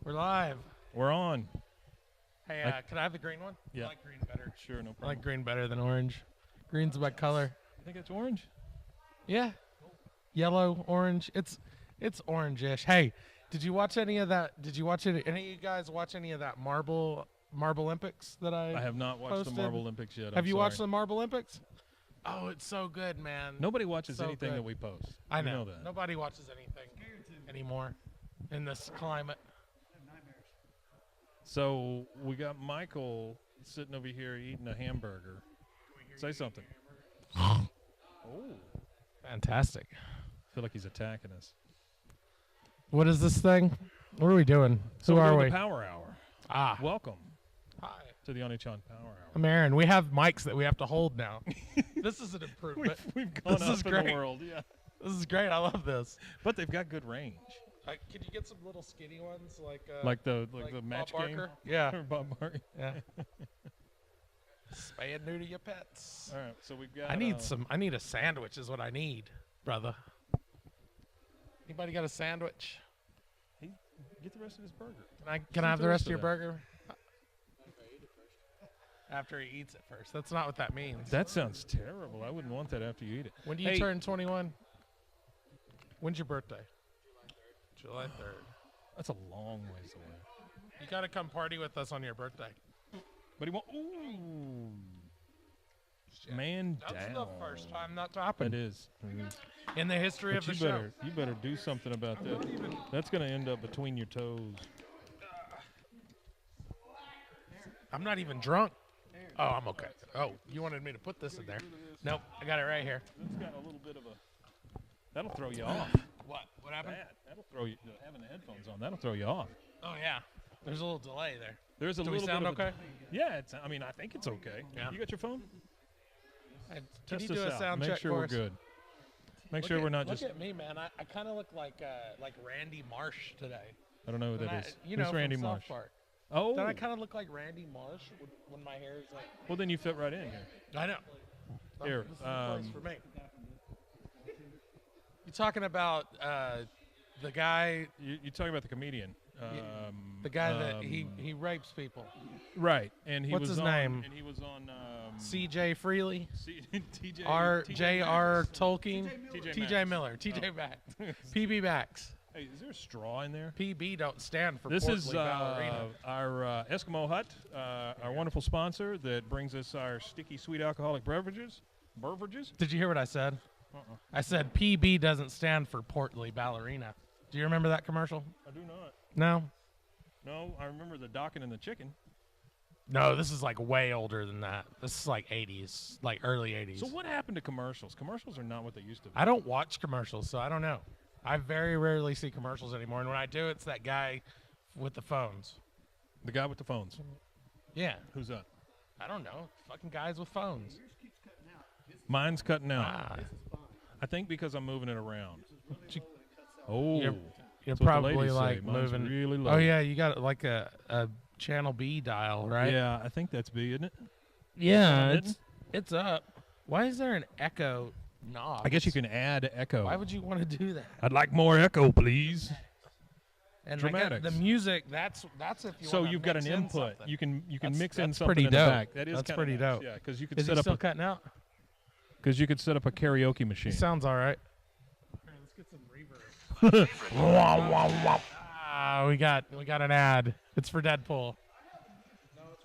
We're live. We're on. Hey, can I have the green one? Yeah. I like green better. Sure, no I problem. like green better than orange. Green's my color. I think it's orange. Yeah. Yellow, orange. It's orange-ish. Hey, did you watch any of that? Did you watch any of you guys watch any of that Marble Olympics that I have not watched posted? the Marble Olympics yet. Have you watched the Marble Olympics? Oh, it's so good, man. Nobody watches So anything good. that we post. I You know. that. Nobody watches anything anymore in this climate. So we got Michael sitting over here eating a hamburger. Say something. Oh, Fantastic. I feel like he's attacking us. What is this thing? What are we doing? So Who we're are doing we? the Power Hour. Welcome Hi. to the Oniichan Power Hour. I'm Aaron. We have mics that we have to hold now. This is an improvement. We've gone This up is in great. the world, yeah. This is great. I love this. But they've got good range. Could you get some little skinny ones like The Bob match Barker? game? Yeah. Or Bob Barker. Yeah. Spay and neuter your pets. All right, so we've got. I need a sandwich is what I need, brother. Anybody got a sandwich? Hey, get the rest of his burger. Can I have the rest of your burger? After he eats it first. That's not what that means. That sounds terrible. I wouldn't want that after you eat it. When do you turn 21? When's your birthday? July 3rd. That's a long ways away. You got to come party with us on your birthday. But he won't. Ooh. Man That's down. the first time that's happened It is. in the history of the show. You better do something about that. That's going to end up between your toes. I'm not even drunk. Oh, I'm okay. Oh, you wanted me to put this in there. Nope, I got it right here. That's got a little bit of a. That'll throw you off. What? What happened? That'll throw you. Having the headphones on, that'll throw you off. Oh, yeah. There's a little delay there. There's a Do little we sound bit of okay? Yeah, I mean, I think it's okay. Yeah. You got your phone? Can Test you do us a out. sound Make check sure for we're us? good. Make sure we're not just. Look at me, man. I kind of look like Randy Marsh today. I don't know who When that is. You know, Who's Randy from South Marsh? Park. Oh. Don't I kind of look like Randy Marsh when my hair is like? Well, then you fit right in here. I know. Here, This is the place for me. You talking about the guy? You talking about the comedian? The guy that he rapes people. Right, and he What's was his on, name? And he was on C.J. Freely. TJ R.J.R. Tolkien. TJ T.J. Miller. T.J. Maxx. P.B. Maxx. Hey, is there a straw in there? P.B. don't stand for This is portly ballerina. our Eskimo Hut, our wonderful sponsor that brings us our sticky sweet alcoholic beverages. Did you hear what I said? Uh-uh. I said P.B. doesn't stand for portly ballerina. Do you remember that commercial? I do not. No? No, I remember the docking and the chicken. No, this is like way older than that. This is like 80s, like early 80s. So what happened to commercials? Commercials are not what they used to be. I don't watch commercials, so I don't know. I very rarely see commercials anymore, and when I do, it's that guy with the phones. The guy with the phones. Yeah. Who's that? I don't know. Fucking guys with phones. Mine's cutting out. Ah. I think because I'm moving it around. You- Oh. You're That's what the probably ladies say. like Mine's moving. really low. Oh, yeah, you got like a channel B dial, right? Yeah, I think that's B, isn't it? Yeah, Isn't it? it's up. Why is there an echo knob? I guess you can add echo. Why would you want to do that? I'd like more echo, please. And Dramatics. the music, that's if you So wanna you've got mix an in input. something. You can That's- mix in that's something pretty in the dope. back. That is That's kinda pretty nice. dope. Yeah, because you could Is he set still up cutting out? because you could set up a karaoke machine. He sounds all right. Let's get some reverb. We got an ad. It's for Deadpool. No, it's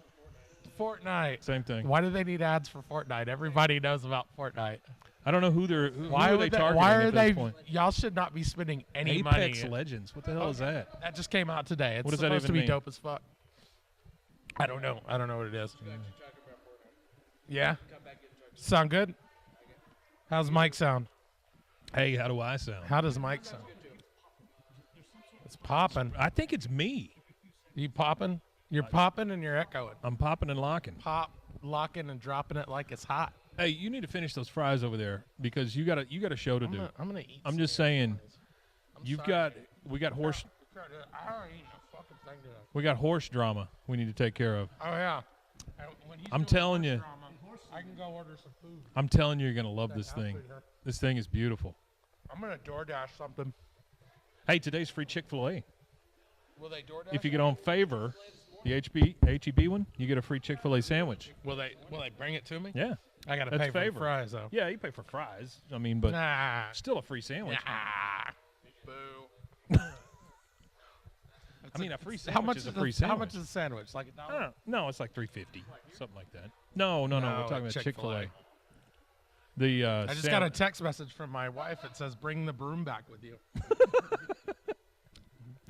for Fortnite. Same thing. Why do they need ads for Fortnite? Everybody knows about Fortnite. I don't know who they're. Who are they targeting Why are at they? this point? Y'all should not be spending any Apex money. Legends. What the hell is that? That just came out today. It's What does that supposed to even be mean? dope as fuck. I don't know. I don't know what it is. Yeah. Sound good? How's Mike sound? Hey, how do I sound? How does Mike sound? It's popping. I think it's me. You popping? You're popping and you're echoing. I'm popping and locking. Pop, locking, and dropping it like it's hot. Hey, you need to finish those fries over there because you got a show to do. I'm gonna eat. I'm just saying, we got horse I don't eat a fucking thing today. we got horse drama we need to take care of. Oh yeah. When he's I'm doing telling horse you. drama, I can go order some food. I'm telling you, you're gonna love this thing. This thing is beautiful. I'm gonna DoorDash something. Hey, today's free Chick-fil-A. Will they DoorDash? If you get on Favor, the HEB one, you get a free Chick-fil-A sandwich. Will they bring it to me? Yeah. I gotta That's pay for the Favor. fries though. Yeah, you pay for fries. I mean, but Nah. still a free sandwich. Nah. Boo. I mean, a free sandwich is a free sandwich. How much is a sandwich? Like I don't know. No, it's like $3.50, something like that. No, we're talking about Chick-fil-A. The I just got a text message from my wife. It says, "Bring the broom back with you."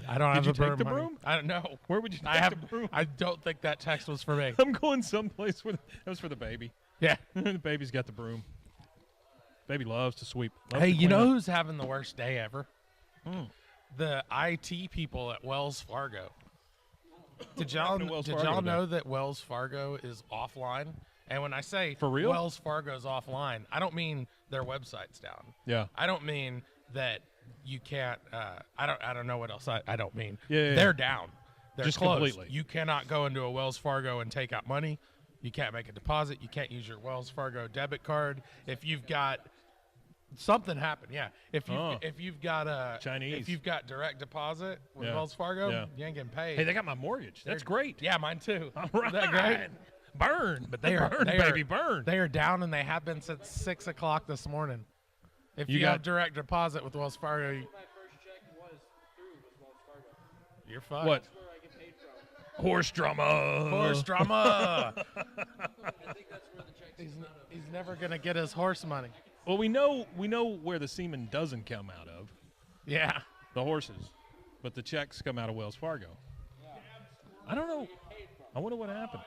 I don't have you a broom. take the honey. broom? I don't know. Where would you take the broom? I don't think that text was for me. I'm going someplace where that was for the baby. Yeah. The baby's got the broom. Baby loves to sweep. Hey, you know who's having the worst day ever? The IT people at Wells Fargo. Did y'all know that Wells Fargo is offline? And when I say for real, Wells Fargo's offline, I don't mean their website's down. Yeah. I don't mean that you can't. I don't know what else I don't mean. Yeah. They're down. They're just closed. Completely. You cannot go into a Wells Fargo and take out money. You can't make a deposit. You can't use your Wells Fargo debit card. If you've got something happen, yeah. If you've got a Chinese, if you've got direct deposit with Wells Fargo, you ain't getting paid. Hey, they got my mortgage. That's great. Yeah, mine too. All right. Isn't that great? Burn, but they are baby, burn. They are down, and they have been since 6 o'clock this morning. If you got have direct deposit with Wells Fargo, my first check was Wells Fargo. You're fine. What? That's where I get paid from. Horse drama. Horse drama. I think that's where the check came out of. He's never gonna get his horse money. Well, we know where the semen doesn't come out of. Yeah. The horses, but the checks come out of Wells Fargo. Yeah. I don't know. I wonder what happened.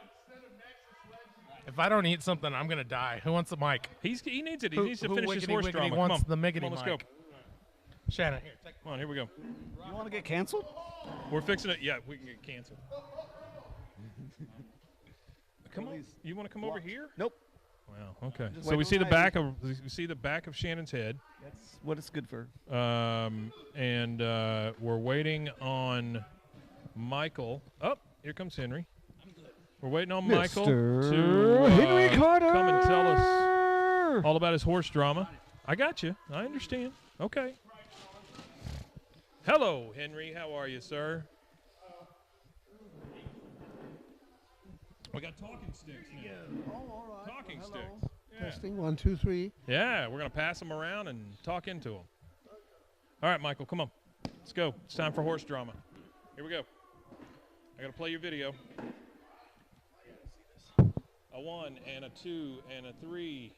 If I don't eat something, I'm gonna die. Who wants the mic? He needs it. He needs to finish his wiggity horse wiggity drama. wants Come on. the miggity Come on, let's mic? go. Shannon, here. Come on, here we go. You want to get canceled? We're fixing it. Yeah, we can get canceled. Come on. You want to come over here? Nope. Wow. Okay. Just So wait we for see the my back of Shannon's head. That's what it's good for. And we're waiting on Michael. Oh, here comes Henry. We're waiting on Michael to Henry Carter. come and tell us all about his horse drama. I got you. I understand. Okay. Hello, Henry. How are you, sir? We got talking sticks now. Oh, all right. Talking Hello. sticks. Yeah. Testing 1, 2, 3. Yeah, we're going to pass them around and talk into them. All right, Michael, come on. Let's go. It's time for horse drama. Here we go. I got to play your video. A 1 and a 2 and a 3.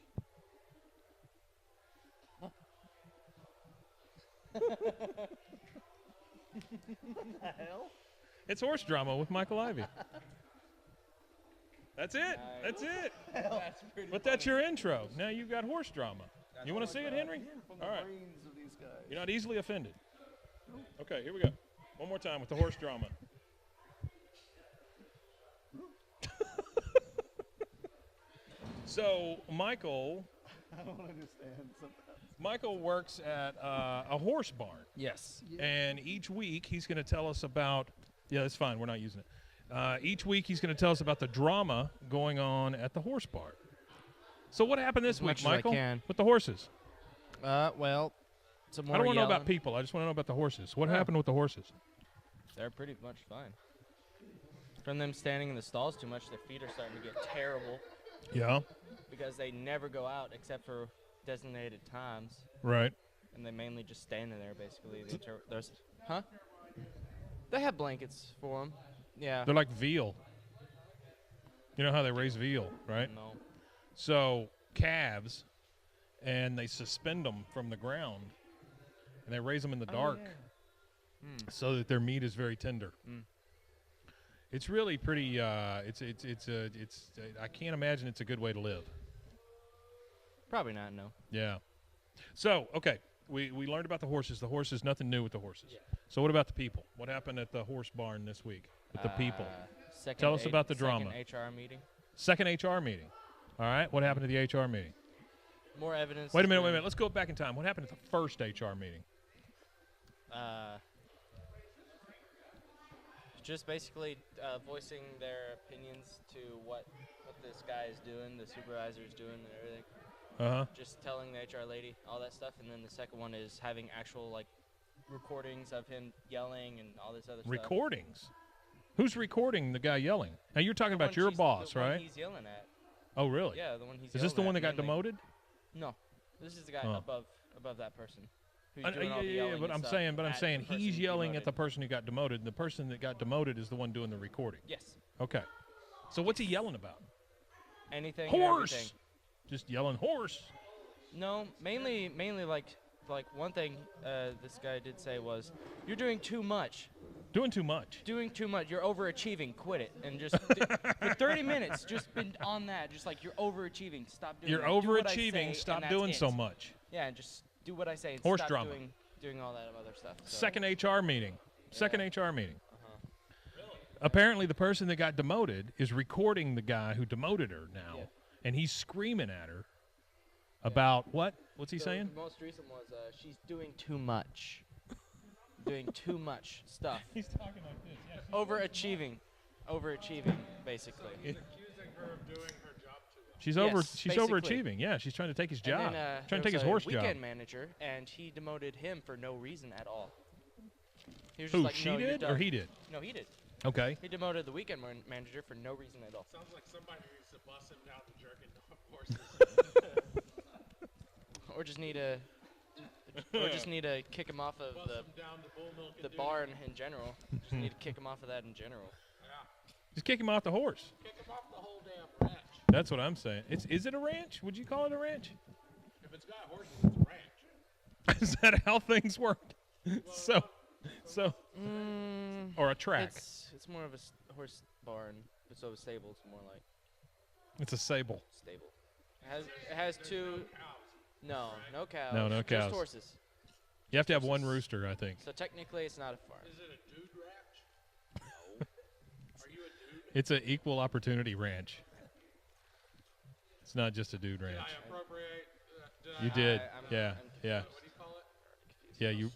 The hell? It's horse drama with Michael Ivey. That's it. That's it. That's pretty But that's your intro. Now you've got horse drama. You want to see it, Henry? All right. Brains of these guys. You're not easily offended. Okay, here we go. One more time with the horse drama. So, Michael I don't understand sometimes. Michael works at a horse barn. Yes. And each week he's going to tell us about, yeah, that's fine. We're not using it. Each week he's going to tell us about the drama going on at the horse barn. So what happened this week, much as I Michael, can. with the horses? Well, some more I don't want to know yelling. about people. I just want to know about the horses. What happened with the horses? They're pretty much fine. From them standing in the stalls too much, their feet are starting to get terrible Yeah. because they never go out except for designated times, Right. and they mainly just stand in there basically. Huh? They have blankets for them. Yeah. They're like veal. You know how they raise veal, right? No. So calves, and they suspend them from the ground, and they raise them in the dark so that their meat is very tender. Mm. It's really pretty. I can't imagine it's a good way to live. Probably not. No. Yeah. So okay, we learned about the horses. The horses, nothing new with the horses. So what about the people? What happened at the horse barn this week with the people? Tell us about the drama. Second HR meeting. Second HR meeting. All right. What happened at the HR meeting? More evidence. Wait a minute. Let's go back in time. What happened at the first HR meeting? Just basically voicing their opinions to what this guy is doing, the supervisor is doing, and everything. Uh-huh. Just telling the HR lady all that stuff, and then the second one is having actual recordings of him yelling and all this other stuff. Recordings? Who's recording the guy yelling? Now, you're talking about your boss, the one right? he's yelling at. Oh, really? Yeah, the one he's Is this the yelling one that at got mainly. demoted? No. This is the guy Oh. above that person. Who's Yeah, doing all the yelling but and I'm stuff saying, at the person he's yelling at the demoted. person who got demoted, and the person that got demoted is the one doing the recording. Yes. Okay. So what's he yelling about? Anything. and Horse. everything. Just yelling horse. No, mainly like one thing this guy did say was, "You're doing too much. Doing too much. Doing too much. You're overachieving. Quit it." And just for 30 minutes, just been on that. Just like you're overachieving. Stop doing. You're that. Do what I overachieving. say, Stop and that's doing it. so much. Yeah, and just do what I say. And Horse stop drama. doing all that other stuff. So. Second HR meeting. Second HR meeting. Uh-huh. Apparently, the person that got demoted is recording the guy who demoted her now, Yeah. and he's screaming at her about what? What's he saying? The most recent was she's doing too much. Doing too much stuff. He's talking like this. Yeah, Overachieving, basically. Accusing her of doing her job too well. She's Yes, She's basically. overachieving. Yeah, she trying to take his And job. then, Trying to there take his was a horse weekend job. manager, and he demoted him for no reason at all. He was Who? just like, She no, you're did or done. he did? No, he did. Okay. He demoted the weekend manager for no reason at all. Sounds like somebody needs to bust him down the jerking horses. Or just need to kick him off of Bust him down to bull milk and the do barn in general. Just need to kick him off of that in general. Just kick him off the horse. Kick him off the whole damn ranch. That's what I'm saying. Is it a ranch? Would you call it a ranch? If it's got horses, it's a ranch. Is that how things work? So, or a track. It's more of a horse barn, so a stable. It's more like It's a sable. stable. It has two. No cows. No, no cows. Just horses. You have to have one rooster, I think. So technically, it's not a farm. Is it a dude ranch? No. Are you a dude? It's an equal opportunity ranch. It's not just a dude Did ranch. I appropriate? You did. I'm Yeah. Yeah. What do you call it? Yeah. Assume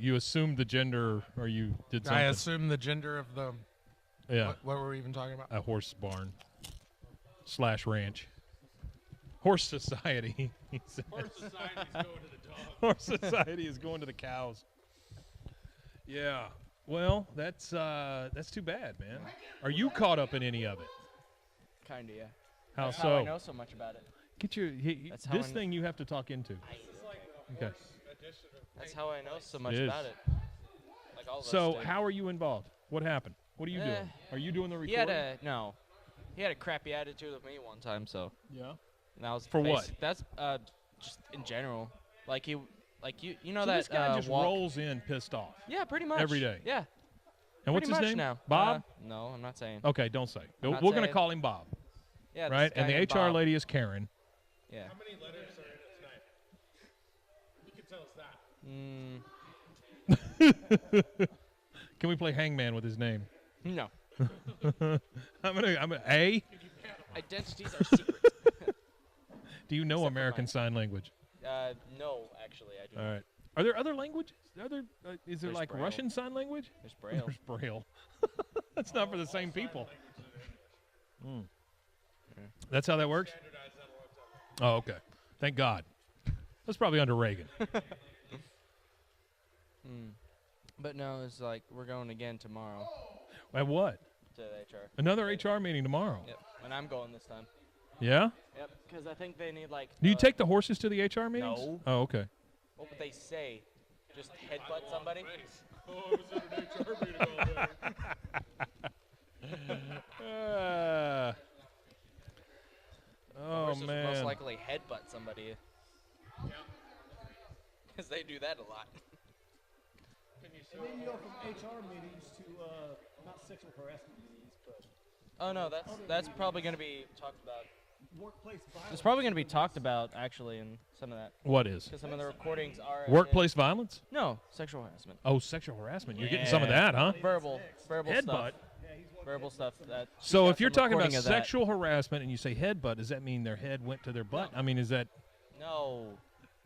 You assumed the gender, or you did something. I assume the gender of the. Yeah. What were we even talking about? A horse barn / ranch. Horse society. He said. Horse society's going to the dog. Horse society is going to the cows. Yeah. Well, that's too bad, man. Are you caught up in any of it? Kinda, yeah. How That's so? how I know so much about it. Get your That's how this I kn- thing you have to talk into. Okay. That's how I know so much It is. about it. Like all of So us do. how are you involved? What happened? What are you doing? Are you doing the He recording? had he had a crappy attitude with me one time. So Yeah. and that was For what? That's just in general. Like you know So that this guy just walk. rolls in pissed off. Yeah, pretty much. every day. Yeah. And what's pretty his much name? now. Bob? No, I'm not saying. Okay, don't say. I'm We're not going to saying. call him Bob, Yeah. this right? guy And the named HR Bob. lady is Karen. Yeah. How many letters are in his name? You can tell us that. Can we play Hangman with his name? No. I'm gonna A. Identities are secret. Do you know Except for American mine. Sign Language? No, actually, I do. All right. Are there other languages? Is there There's like Braille. Russian Sign Language? There's Braille. There's Braille. That's not for the same people. Mm. That's how that works? Standardized that a long time ago. Oh, okay. Thank God. That's probably under Reagan. But no, it's like we're going again tomorrow At what? to HR. Another HR meeting tomorrow. Yep. And I'm going this time. Yeah? Yep. Because I think they need like. Do you take the horses to the HR meetings? No. Oh, okay. What would they say? Just headbutt somebody? Oh, I was at an HR meeting all day. Oh, Horses would most man. likely headbutt somebody. Because they do that a lot. And then you go from HR meetings to not sexual harassment meetings, but Oh no, that's probably going to be talked about. workplace violence. It's probably going to be talked about actually in some of that. What is? Because some of the recordings are. Workplace violence? No, sexual harassment. Oh, sexual harassment. You're getting some of that, huh? Verbal Headbutt. stuff. Verbal stuff. That So got if you're some talking about recording of that. sexual harassment and you say headbutt, does that mean their head went to their butt? I mean, is that No,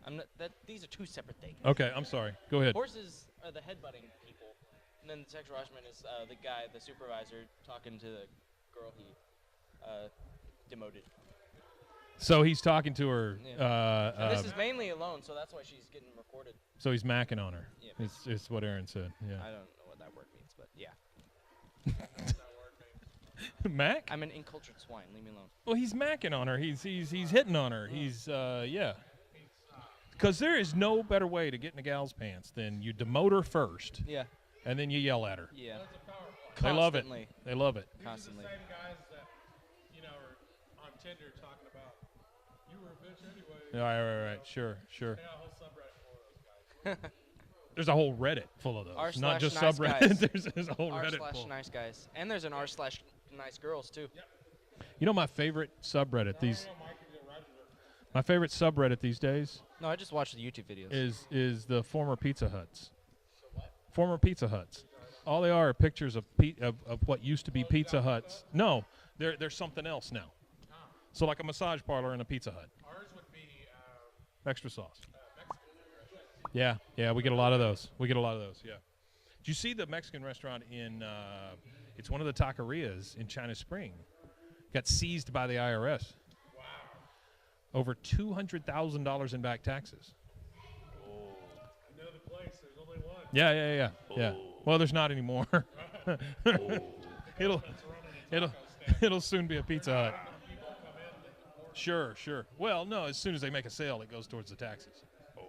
I'm not. These are two separate things. okay? I'm sorry. Go ahead. Horses are the headbutting people, and then the sexual harassment is the guy, the supervisor, talking to the girl he demoted. So he's talking to her. And this is mainly alone. phone, so that's why she's getting recorded. So he's macking on her. Yeah. It's what Aaron said. Yeah. I don't know what that word means, but yeah. Mac? I'm an uncultured swine. Leave me alone. Well, he's macking on her. He's hitting on her. He's yeah. Because there is no better way to get in a gal's pants than you demote her first. Yeah. And then you yell at her. Yeah. They love it. Constantly. They love it. Constantly. These are the same guys that, are on Tinder talking about, you were a bitch anyway. Right. Sure. They got a whole subreddit full of those guys. There's a whole Reddit full of those. R/nice Not just guys. subreddit. There's a whole Reddit full. R/nice guys. And there's an R/nice girls, too. Yep. You know my favorite subreddit my favorite subreddit these days No, I just watch the YouTube videos. is the former Pizza Huts. Former Pizza Huts. All they are pictures of what used to be Pizza Huts. No, they're something else now. So like a massage parlor and a Pizza Hut. Ours would be Extra sauce. Yeah, we get a lot of those. Yeah. Did you see the Mexican restaurant in? It's one of the taquerias in China Spring. Got seized by the IRS. wow. Over $200,000 in back taxes. I know the place. There's only one. Yeah. Well, there's not anymore. It'll soon be a Pizza Hut. Sure. Well, no. As soon as they make a sale, it goes towards the taxes. Can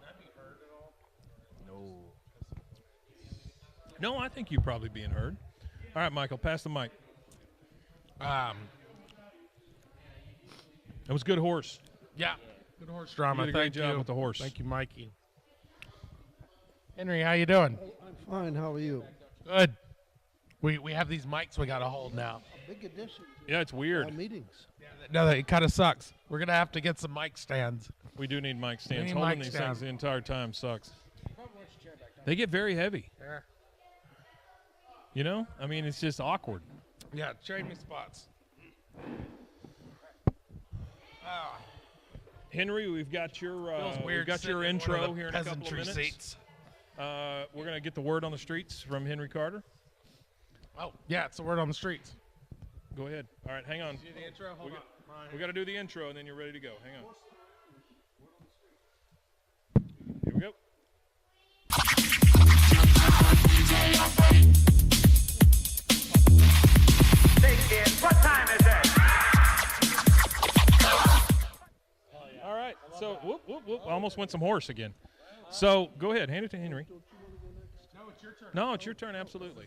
I be heard at all? No, I think you're probably being heard. All right, Michael, pass the mic. That was good horse. Yeah. Good horse drama. You did a great Thank job you. with the horse. Thank you, Mikey. Henry, how you doing? I'm fine. How are you? Good. We have these mics we got to hold now. Big addition Yeah, it's to weird. our meetings. No, it kind of sucks. We're going to have to get some mic stands. We do need mic stands. need Holding mic these stands. things the entire time sucks. They get very heavy. Yeah. I mean, it's just awkward. Yeah, trade me spots. Henry, we've got your Feels weird we've got sitting your in one of intro the here in a couple of peasantry minutes. seats. We're gonna get the word on the streets from Henry Carter. Oh, yeah, it's the word on the streets. Go ahead. All right, hang on. Do the intro? Hold on. We got to do the intro, and then you're ready to go. Hang on. Here we go. What time is it? All right. So, whoop. I almost went some horse again. So, go ahead. Hand it to Henry. No, it's your turn. No, it's your turn. Absolutely.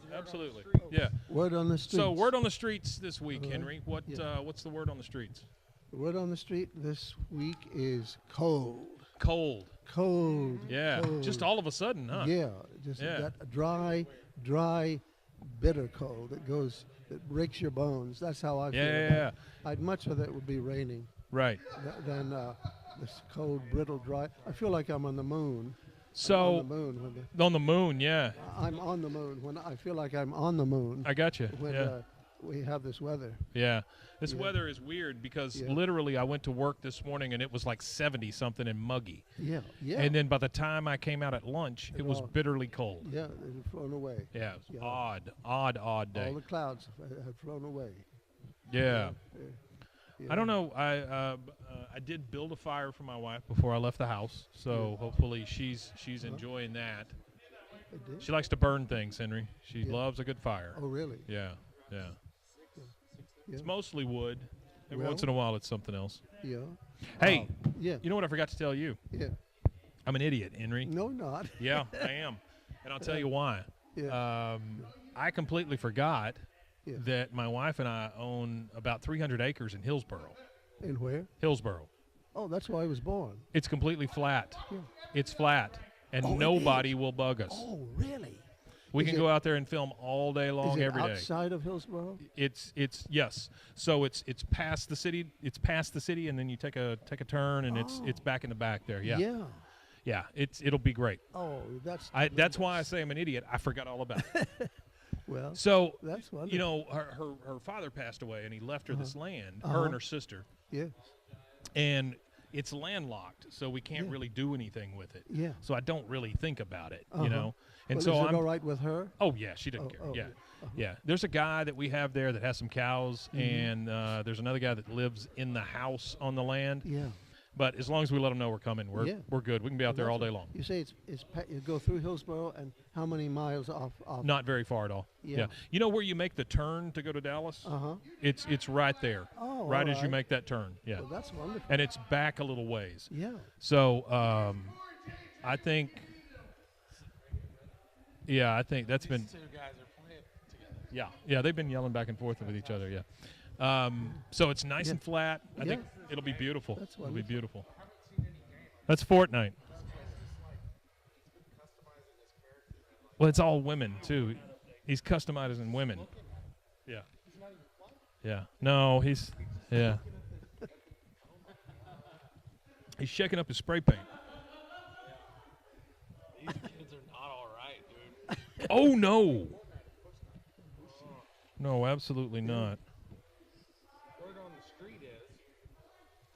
Yeah. Word on the streets. So, word on the streets this week, All right. Henry. What's the word on the streets? The word on the street this week is cold. Cold. Cold. Yeah. Cold. Just all of a sudden, huh? Yeah. Just Yeah. that dry, bitter cold that breaks your bones. That's how I feel. Yeah. I'd much rather it would be raining Right. than this cold, brittle, dry. I feel like I'm on the moon. So, on the moon when on the moon, yeah. I'm on the moon when I feel like I'm on the moon I got you. when Yeah. We have this weather. Yeah. This Yeah. weather is weird because Yeah. literally I went to work this morning and it was like 70 something and muggy. Yeah. And then by the time I came out at lunch, it was all- bitterly cold. Yeah, they've flown away. Yeah, it was Yeah. odd day. All the clouds have flown away. Yeah. Yeah. I don't know. I did build a fire for my wife before I left the house, so hopefully she's enjoying that. They did? She likes to burn things, Henry. She Yeah. loves a good fire. Oh, really? Yeah. Yeah. It's mostly wood. Every Well- once in a while, it's something else. Yeah. Hey, Yeah. you know what I forgot to tell you? Yeah. I'm an idiot, Henry. No, not. Yeah, I am, and I'll tell you why. Yeah. I completely forgot Yeah. that my wife and I own about 300 acres in Hillsboro. And where? Hillsboro. Oh, that's where I was born. It's completely flat. Yeah. It's flat, and Oh, it nobody will bug us. Oh, really? We Is can it- go out there and film all day long, Is it every day. outside of Hillsboro? It's yes. So it's past the city. It's past the city, and then you take a turn, and it's back in the back there. Yeah. Yeah. Yeah. It'll be great. Oh, That's why I say I'm an idiot. I forgot all about it. well. So That's wonderful. you know, her father passed away, and he left her this land, her Uh-huh. and her sister, Yes. and it's landlocked, so we can't Yeah. really do anything with it. Yeah. So I don't really think about it, Uh-huh. you know. And Well, so is it I'm. all right with her? Oh yeah, she doesn't care. oh, Yeah, uh-huh. yeah. There's a guy that we have there that has some cows, and there's another guy that lives in the house on the land. Yeah. But as long as we let them know we're coming, we're Yeah. good. We can be out there all day long. You say you go through Hillsboro, and how many miles off? Not very far at all. Yeah. You know where you make the turn to go to Dallas? Uh-huh. It's right there. Oh, right all as you right. make that turn. Yeah. Well, that's wonderful. And it's back a little ways. Yeah. So I think that's been. These two guys are playing together. Yeah, they've been yelling back and forth with each other. Yeah. So it's nice and flat. I think it'll be beautiful. That's It'll be wonderful. beautiful. That's Fortnite. Well, it's all women too. He's customizing women. Yeah. Yeah. No, he's. Yeah. He's shaking up his spray paint. These kids are not all right, dude. Oh no. No, absolutely not.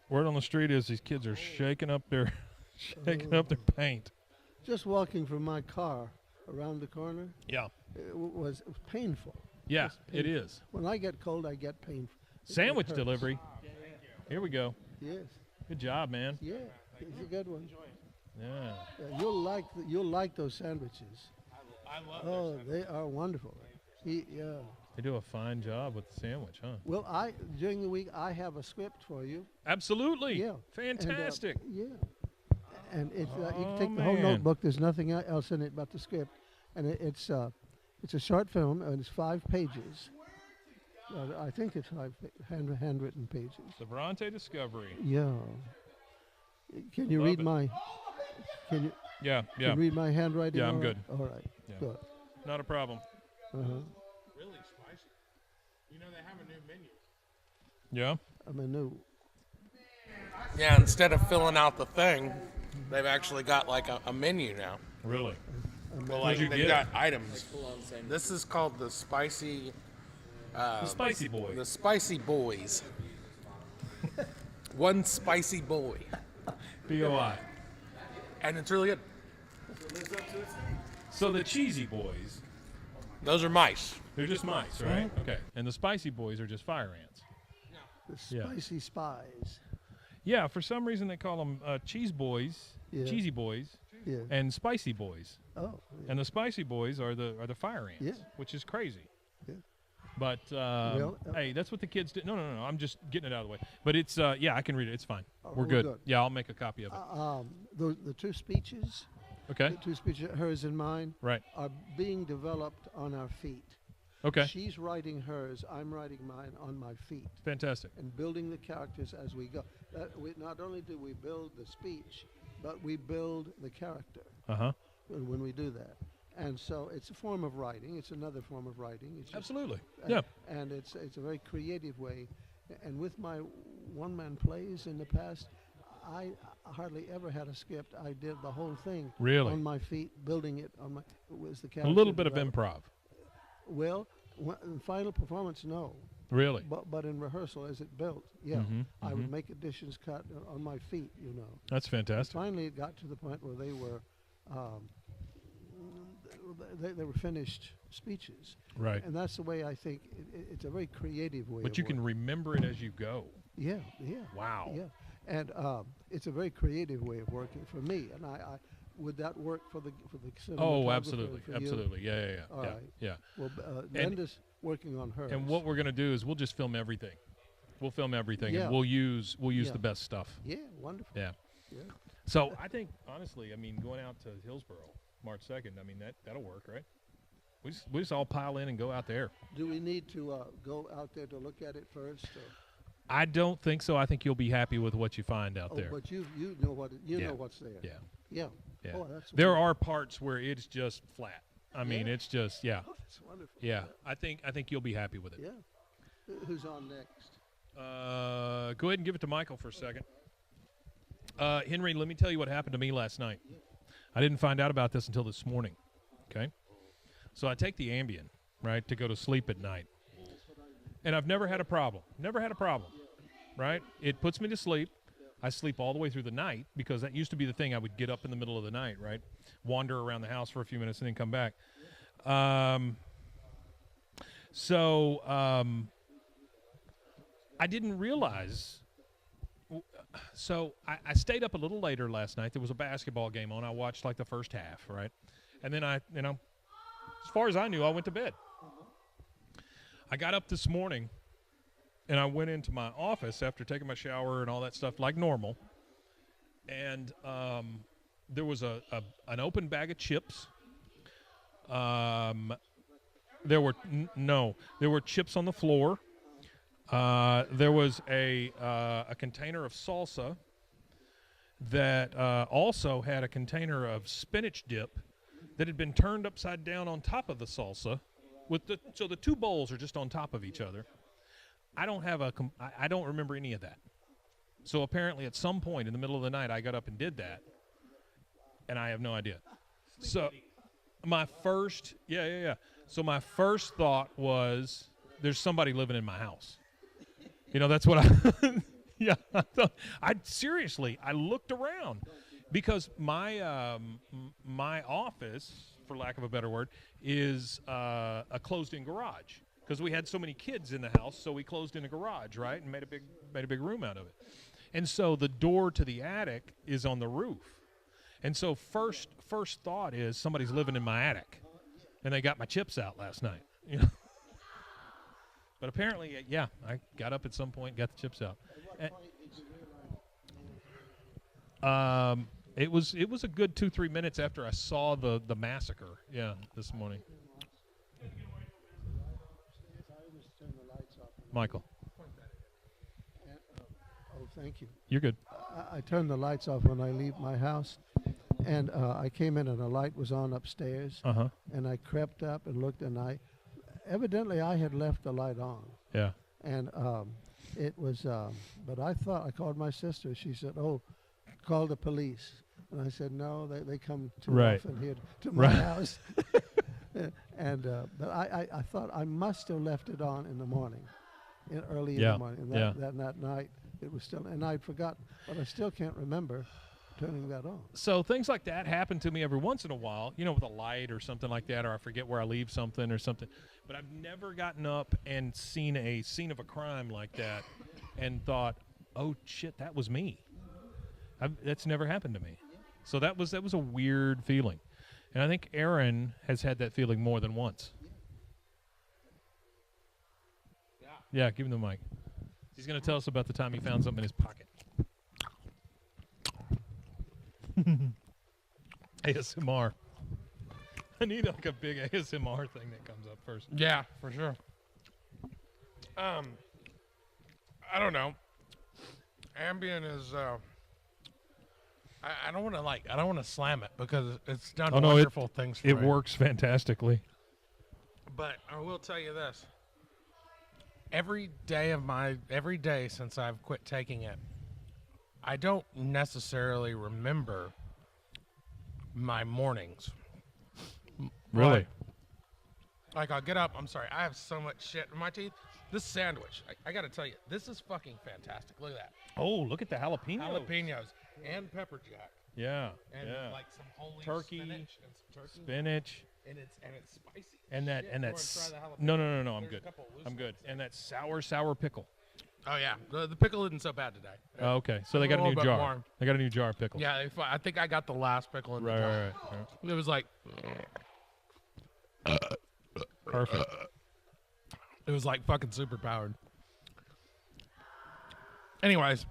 Word on the street is these kids are shaking up their paint. Just walking from my car around the corner, Yeah. it was painful. Yeah, It's it painful. is. When I get cold, I get painful. It Sandwich hurts. delivery. Here we go. Yes. Good job, man. Yeah. It's a good one. Yeah. Yeah, you'll like those sandwiches. I love Oh, they are wonderful. Yeah. They do a fine job with the sandwich, huh? Well, during the week I have a script for you. Absolutely. Yeah. Fantastic. And, yeah. And it's you can Oh, take the whole man. notebook. There's nothing else in it but the script, and it's a short film, and it's 5 pages. I think it's 5 handwritten pages. The Bronte Discovery. Yeah. Can you Love read it. my? Can you Yeah, can yeah. you read my handwriting? Yeah, I'm all right? good. All right. Yeah. Good. Not a problem. Uh-huh. Really spicy. You know they have a new menu. Yeah. I'm a new. Yeah, instead of filling out the thing, they've actually got like a menu now. Really? Well, What'd like you they've get? got items. This is called the spicy. The Spicy Boy. The spicy boys. One spicy boy, BOI. and it's really good. So the Cheesy Boys, Those are mice. they're just mice, right? Okay. And the Spicy Boys are just fire ants. The Yeah. spicy spies. Yeah, for some reason they call them Cheese Boys, Yeah. Cheesy Boys, Yeah. and Spicy Boys. Oh. Yeah. And the Spicy Boys are the fire ants, Yeah. which is crazy. Yeah. But hey, that's what the kids do. No. I'm just getting it out of the way. But it's yeah, I can read it. It's fine. Oh, We're good. Yeah, I'll make a copy of it. The 2 speeches. Okay. The 2 speeches, hers and mine, Right. are being developed on our feet. Okay. She's writing hers. I'm writing mine on my feet, Fantastic. and building the characters as we go. Not only do we build the speech, but we build the character Uh-huh. when we do that. And so it's a form of writing. It's another form of writing. It's just- Absolutely. and- Yeah. And it's a very creative way. And with my one-man plays in the past, I hardly ever had a script. I did the whole thing Really? on my feet, building it on my. It was the A character little bit of developed. improv. Well, in final performance, no. Really? But in rehearsal, as it built, yeah, Mhm, I would make additions, cut on my feet, That's fantastic. Finally, it got to the point where they were, they were finished speeches, Right. and that's the way I think it's a very creative way. But of you can working. remember it as you go. Yeah. Wow. Yeah, and it's a very creative way of working for me, and I would that work for the Oh, cinematographer absolutely. and for you? Absolutely. Yeah. All yeah. right. Yeah. Well, Linda's working on hers. And what we're gonna do is we'll just film everything. We'll film everything, Yeah. and we'll use Yeah. the best stuff. Yeah, wonderful. Yeah. Yeah. So I think honestly, I mean, going out to Hillsboro, March 2nd. I mean that'll work, right? We just all pile in and go out there. Do we need to go out there to look at it first? Or? I don't think so. I think you'll be happy with what you find out Oh, there. but you know what you Yeah. know what's there. Yeah. Yeah. Yeah. Oh, that's There wonderful. are parts where it's just flat. I mean, Yeah. it's just yeah. Oh, that's wonderful. Yeah. I think you'll be happy with it. Yeah. Who's on next? Go ahead and give it to Michael for a second. Henry, let me tell you what happened to me last night. I didn't find out about this until this morning. Okay. So I take the Ambien, right, to go to sleep at night. And I've never had a problem. Never had a problem. Right? It puts me to sleep. I sleep all the way through the night because that used to be the thing. I would get up in the middle of the night, right? Wander around the house for a few minutes and then come back. I didn't realize So I stayed up a little later last night. There was a basketball game on. I watched like the first half, right? And then as far as I knew, I went to bed. I got up this morning, and I went into my office after taking my shower and all that stuff like normal. And there was an open bag of chips. There were there were chips on the floor. There was a container of salsa that also had a container of spinach dip that had been turned upside down on top of the salsa. So the two bowls are just on top of each other. I don't remember any of that. So apparently at some point in the middle of the night I got up and did that, and I have no idea. So my first So my first thought was, there's somebody living in my house. That's what I seriously, I looked around because my my office, for lack of a better word, is a closed-in garage because we had so many kids in the house, so we closed in a garage, right, and made a big room out of it. And so the door to the attic is on the roof. And so first thought is somebody's living in my attic, and they got my chips out last night. But apparently, I got up at some point, got the chips out. It was a good 2-3 minutes after I saw the massacre. Yeah, this morning. Michael. Thank you. You're good. I turn the lights off when I leave my house, and I came in and the light was on upstairs. And I crept up and looked, and evidently I had left the light on. Yeah. And it was, but I called my sister. She said, "Oh, call the police." And I said, "No, they come too often here to my house." But I thought I must have left it on in the morning, early in the morning. And that night it was still, and I'd forgotten, but I still can't remember turning that on. So things like that happen to me every once in a while, with a light or something like that, or I forget where I leave something or something. But I've never gotten up and seen a scene of a crime like that and thought, oh, shit, that was me. That's never happened to me. So that was a weird feeling. And I think Aaron has had that feeling more than once. Yeah, give him the mic. He's going to tell us about the time he found something in his pocket. ASMR. I need like a big ASMR thing that comes up first. Yeah, for sure. I don't know. Ambien is. I don't want to slam it because it's done wonderful things for me. It works fantastically. But I will tell you this. Every day since I've quit taking it, I don't necessarily remember my mornings. Really? Like I'll get up. I'm sorry. I have so much shit in my teeth. This sandwich, I got to tell you, this is fucking fantastic. Look at that. Oh, look at the jalapenos. Jalapenos and pepper jack. Yeah. And like some holy turkey, spinach and some turkey. Spinach. And it's spicy. And that's no. I'm good. I'm good. And that sour pickle. Oh yeah, the pickle isn't so bad today. Oh, okay, so they got a new jar. More. They got a new jar of pickle. Yeah, I think I got the last pickle in the jar. Right. It was like perfect. It was like fucking super powered. Anyways,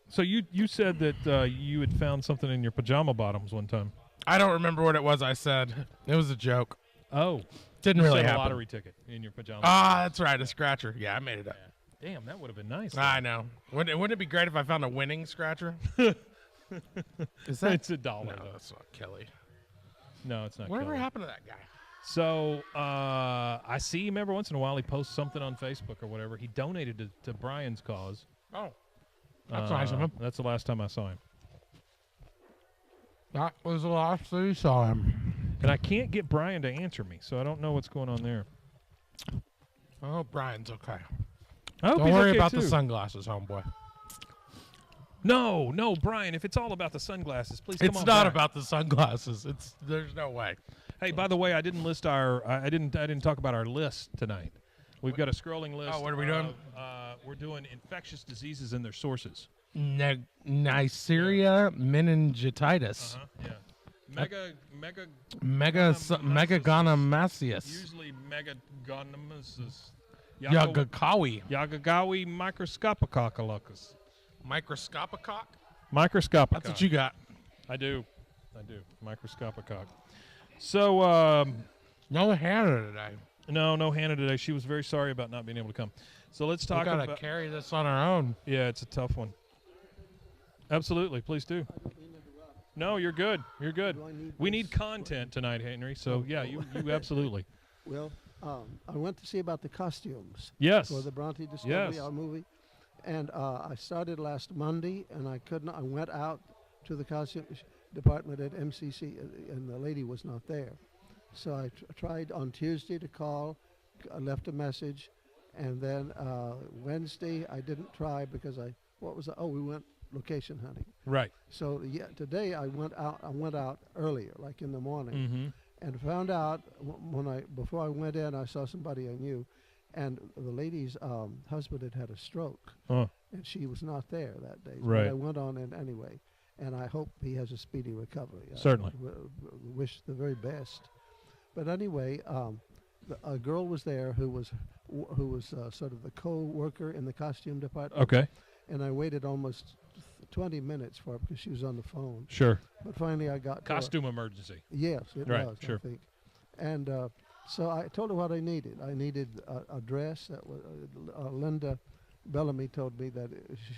so you said that you had found something in your pajama bottoms one time. I don't remember what it was. I said it was a joke. Oh, didn't really happen. A lottery ticket in your pajamas. Ah, that's right, a scratcher. Yeah, I made it up. Yeah. Damn, that would have been nice. I know. Wouldn't it be great if I found a winning scratcher? Is that? It's $1. No, that's not Kelly. No, it's not. Whatever Kelly. happened to that guy? So I see him every once in a while. He posts something on Facebook or whatever. He donated to Brian's cause. Oh, that's nice of him. That's the last time I saw him. That was the last time you saw him. And I can't get Brian to answer me, so I don't know what's going on there. Oh, Brian's okay. Don't worry about the sunglasses, homeboy. No, Brian. If it's all about the sunglasses, please come on. It's not back. about the sunglasses. There's no way. Hey, by the way, I didn't list our. I didn't talk about our list tonight. We've got a scrolling list. Oh, what are we doing? We're doing infectious diseases and their sources. Neisseria meningitis. Yeah. Megagonomaceus. Usually megagonomaceous. Yagagawi. Yagagawi microscopicoccus. Microscopicock? Microscopicock. That's what you got. I do. Microscopicock. So, No Hannah today. no Hannah today. She was very sorry about not being able to come. So let's talk We gotta about. carry this on our own. Yeah, it's a tough one. Absolutely, please do. No, you're good. You're good. Do I need We this? need content tonight, Henry. So yeah, you absolutely. Well, I went to see about the costumes Yes. for the Bronte Discovery Yes. our movie, and I started last Monday, and I couldn't. I went out to the costume department at MCC, and the lady was not there. So I tried on Tuesday to call. I left a message, and then Wednesday I didn't try because we went location hunting. Right. So today I went out. I went out earlier, like in the morning, Mm-hmm. and found out before I went in, I saw somebody I knew, and the lady's husband had a stroke, Oh. and she was not there that day. Right. But I went on in anyway, and I hope he has a speedy recovery. Certainly. Wish the very best. But anyway, a girl was there who was sort of the co-worker in the costume department. Okay. And I waited almost 20 minutes for her because she was on the phone. Sure. But finally I got to her. Costume emergency. Yes, it Right, was, sure. I think. And so I told her what I needed. I needed a dress that was Linda Bellamy told me that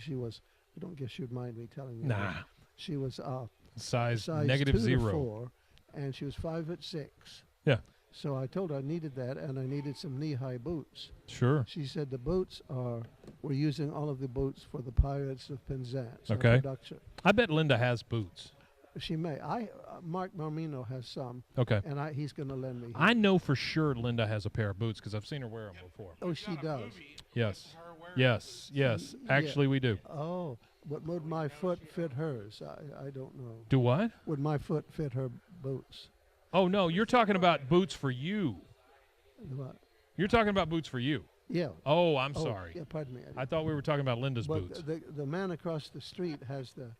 she was, I don't guess you'd mind me telling you. Nah. that. She was Size size negative 2 to 0. 4, and she was 5'6". Yeah. So I told her I needed that, and I needed some knee-high boots. Sure. She said the boots we're using all of the boots for the Pirates of Penzance Okay. production. I bet Linda has boots. She may. Mark Marmino has some, Okay. and he's going to lend me his. I know for sure Linda has a pair of boots because I've seen her wear them before. Oh, she does. Yes. Yes. Actually, we do. Oh, but would my foot fit hers? I don't know. Do what? Would my foot fit her boots? Oh, no. You're talking about boots for you. What? You're talking about boots for you. Yeah. Oh, I'm Oh, sorry. Yeah, pardon me. I thought we were talking about Linda's but boots. the man across the street has the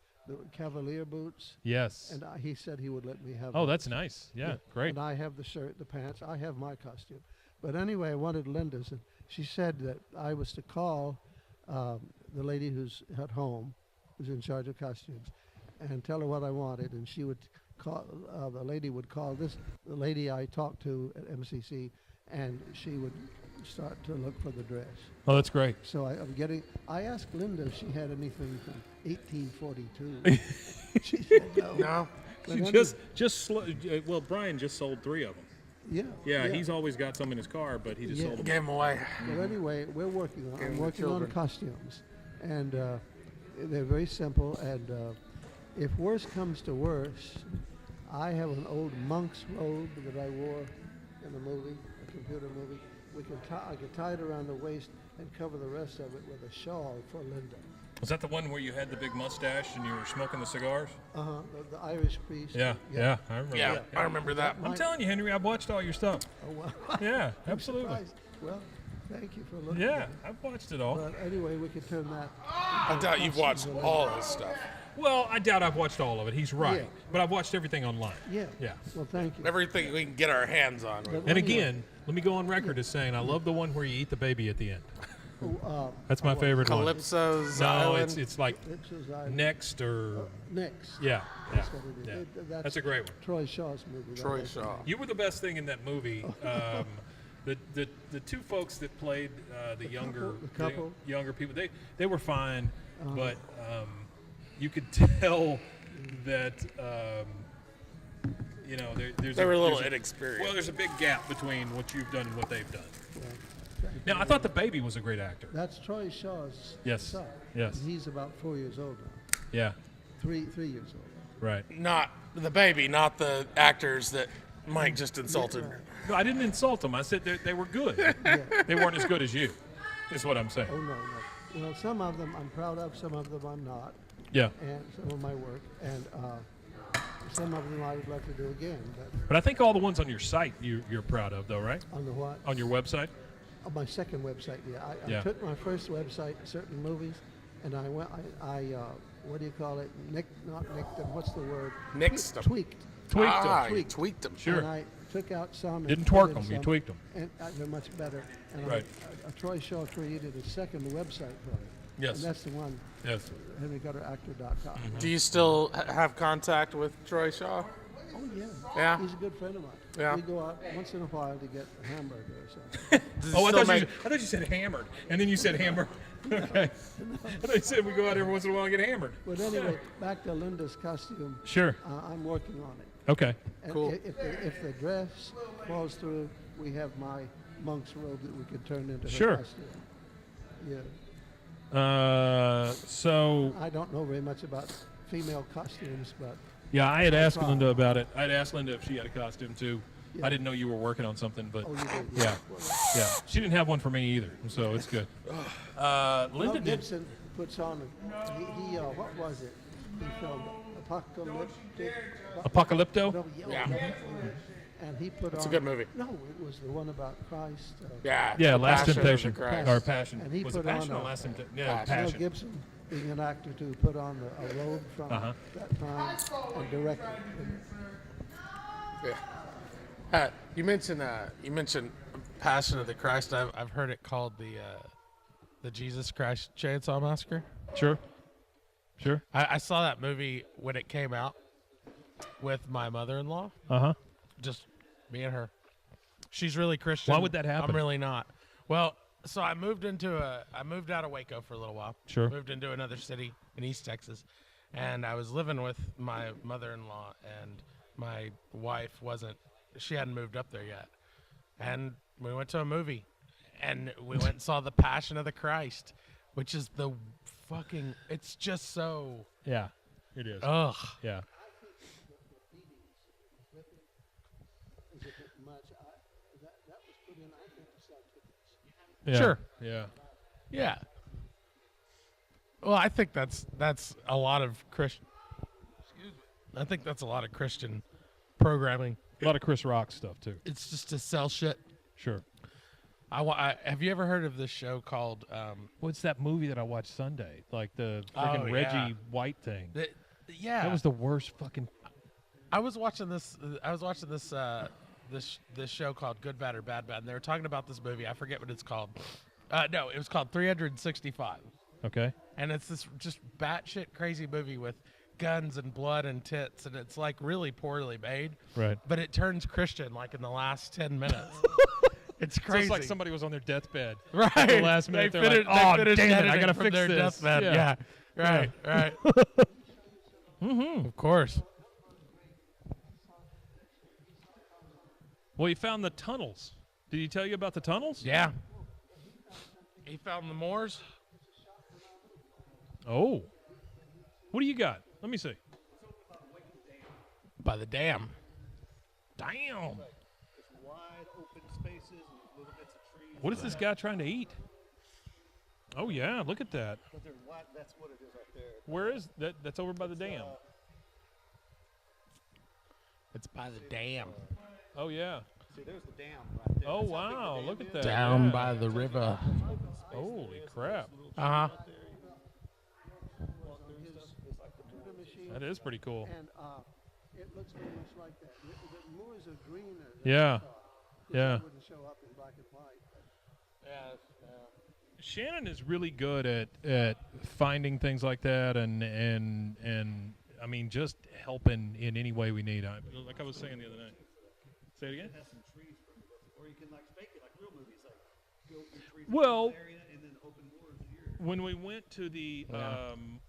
Cavalier boots, Yes. and he said he would let me have. Oh, those. that's nice. Yeah, great. And I have the shirt, the pants. I have my costume. But anyway, I wanted Linda's, and she said that I was to call the lady who's at home, who's in charge of costumes, and tell her what I wanted, and she would call. The lady would call the lady I talked to at MCC, and she would start to look for the dress. Oh, that's great. So I asked Linda if she had anything from 1842. She said no. No. But well, Brian just sold 3 of them. Yeah. He's always got some in his car, but he just Yeah. sold them. Gave him away. But anyway, I'm working the on children. costumes, and they're very simple. And if worse comes to worse, I have an old monk's robe that I wore in the movie, a computer movie. I could tie it around the waist and cover the rest of it with a shawl for Linda. Was that the one where you had the big mustache and you were smoking the cigars? The Irish priest. Yeah, I remember Yeah, that. I remember that. I'm telling you, Henry, I've watched all your stuff. Oh, well, Yeah, I'm absolutely. surprised. Well, thank you for looking. Yeah, at it. I've watched it all. But anyway, we could turn that. I doubt you've watched all his stuff. Well, I doubt I've watched all of it. He's right. Yeah. But I've watched everything online. Yeah. Yeah. Well, thank you. Everything we can get our hands on. But And anyway, again, let me go on record as saying I love the one where you eat the baby at the end. oh, That's my favorite one. Calypso's No, Island. it's like Ipsos Island. Next or Next. yeah. That's what it is. Yeah. That's a great one. Troy Shaw's movie. Troy That- Shaw. You were the best thing in that movie. The 2 folks that played the younger couple? younger people, they were fine, Uh-huh. but you could tell that there's They were a little there's inexperienced. Well, there's a big gap between what you've done and what they've done. Yeah. Thank Now, you. I thought the baby was a great actor. That's Troy Shaw's Yes. son. Yes. He's about 4 years old now. Yeah, 3 years old. right. Not the baby, not the actors that Mike just insulted. No, I didn't insult them. I said they were good. Yeah. They weren't as good as you, is what I'm saying. Oh, no. Well, some of them I'm proud of, some of them I'm not, Yeah. and some of my work, and some of them I would like to do again. But But I think all the ones on your site you're proud of, though, right? on the what? On your website? On my second website, yeah. I Yeah. took my first website, certain movies, and I went. What do you call it? Not nicked them. What's the word? Nixed 'em. Tweaked. You tweaked them. Sure. And I took out some. Didn't and twerk put in them. You some, tweaked them. And they're much better. And Right. Troy Shaw created a second website for it. Yes. And that's the one. Yes. HenryGutterActor.com. Do you still have contact with Troy Shaw? Oh yeah. Yeah? He's a good friend of mine. Yeah. We go out once in a while to get a hamburger or something. Oh, I thought you said hammered, and then you said hammered. Okay. I thought you said we go out every once in a while and get hammered. But anyway, back to Linda's costume. Sure. I'm working on it. Okay. And Cool. If the dress falls through, we have my monk's robe that we can turn into Sure. her costume. Yeah. So I don't know very much about female costumes, but yeah, I had asked tried. Linda about it. I'd asked Linda if she had a costume too. Yeah. I didn't know you were working on something, but oh, you did. yeah, yeah. She didn't have one for me either, so it's good. Linda Mel did. Gibson puts on. He what was it? He filmed Apocalypto. No, Yeah. And he put It's on. a good movie. No, it was the one about Christ. Yeah. Yeah, The Last Passion of the Temptation Christ. or Passion. And he Was it put on Passion or a- Last Temptation? Yeah, Passion. Mel Passion. Gibson, being an actor, to put on a robe from Uh-huh. that time and direct it. Yeah. You mentioned Passion of the Christ. I've heard it called the Jesus Christ Chainsaw Massacre. Sure. Sure. I saw that movie when it came out with my mother-in-law. Uh huh. Just me and her. She's really Christian. Why would that happen? I'm really not. Well, so I moved out of Waco for a little while. Sure. Moved into another city in East Texas, and I was living with my mother-in-law, and my wife she hadn't moved up there yet. And we went to a movie, and we went and saw The Passion of the Christ, which is it's just so, Yeah. It is. ugh. Yeah. Is it much? That was put in, I think, to sell tickets. Yeah. Sure. Yeah. Yeah. Well, I think that's a lot of Christian. Excuse me. I think that's a lot of Christian programming. A lot of Chris Rock stuff too. It's just to sell shit. Sure. Have you ever heard of this show called? What's that movie that I watched Sunday? Like the Oh, freaking yeah. Reggie White thing. Yeah, That was the worst fucking. I was watching this. This show called Good Bad or Bad Bad, and they were talking about this movie. I forget what it's called. No, it was called 365, Okay. and it's this just batshit crazy movie with guns and blood and tits, and it's like really poorly made. Right. But it turns Christian like in the last 10 minutes. It's So crazy. it's like somebody was on their deathbed. right. At the last minute, they they're finished, like, "Oh, they finished damn it, I editing gotta from fix their this." deathbed. Yeah. Yeah. Right. Mm-hmm. Of course. Well, he found the tunnels. Did he tell you about the tunnels? Yeah. He found the Moors. Oh. What do you got? Let me see. By the dam. Damn. Wide open spaces and little bits of trees. What is this guy trying to eat? Oh yeah, look at that. But they're wide. That's what it is right there. Where is that? That's over by the dam. It's by the dam. Oh yeah. See, there's the dam right there. Oh That's how big wow, the dam look at is. that. Down yeah. by the river. Holy crap. Uh-huh. That is pretty cool. And it looks very much like that. The moors are greener. Yeah. Yeah. Yeah. It wouldn't show up in black and white. Shannon is really good at finding things like that and I mean just helping in any way we need. Like I was saying the other night. Say it again. It has some trees or you can like fake it like real movies, like build some trees Well, in this area and then open moors here.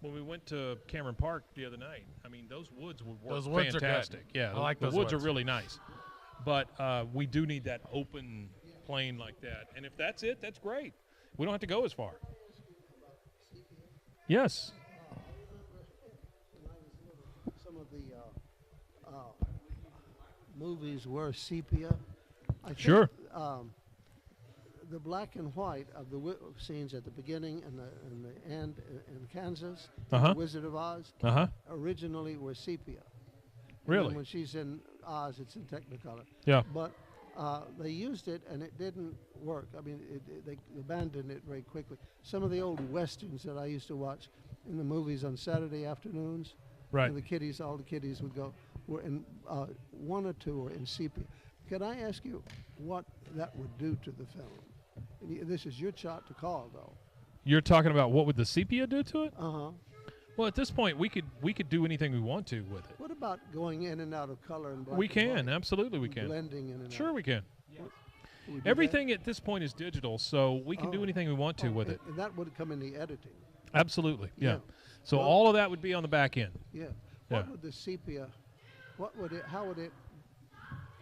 when we went to Cameron Park the other night, I mean those woods would work Those woods are good. fantastic. Yeah, I like the those woods are woods. really nice. But we do need that open plain like that. And if that's it, that's great. We don't have to go as far. Yes. Some of the movies were sepia. I think, Sure. The black and white of the scenes at the beginning and the end in Kansas, Uh-huh. Wizard of Oz, Uh-huh. originally were sepia. And Really? then when she's in Oz, it's in Technicolor. Yeah. But They used it and it didn't work. I mean, they abandoned it very quickly. Some of the old westerns that I used to watch in the movies on Saturday afternoons, Right. and all the kiddies would go, were in one or two were in sepia. Can I ask you what that would do to the film? And this is your shot to call, though. You're talking about what would the sepia do to it? Uh-huh. Well, at this point, we could do anything we want to with it. What about going in and out of color and black We and can, white? absolutely we can. Blending in and Sure out. we can. Would we do Everything at this point is digital, so we can do Oh. anything we want to with and, it. and that would come in the editing. Absolutely, yeah. Yeah. So Well- all of that would be on the back end. Yeah. Yeah. What would the sepia, how would it,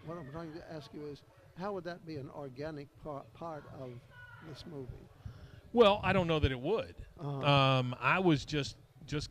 what I'm trying to ask you is, how would that be an organic part of this movie? Well, I don't know that it would. Uh-huh. I was just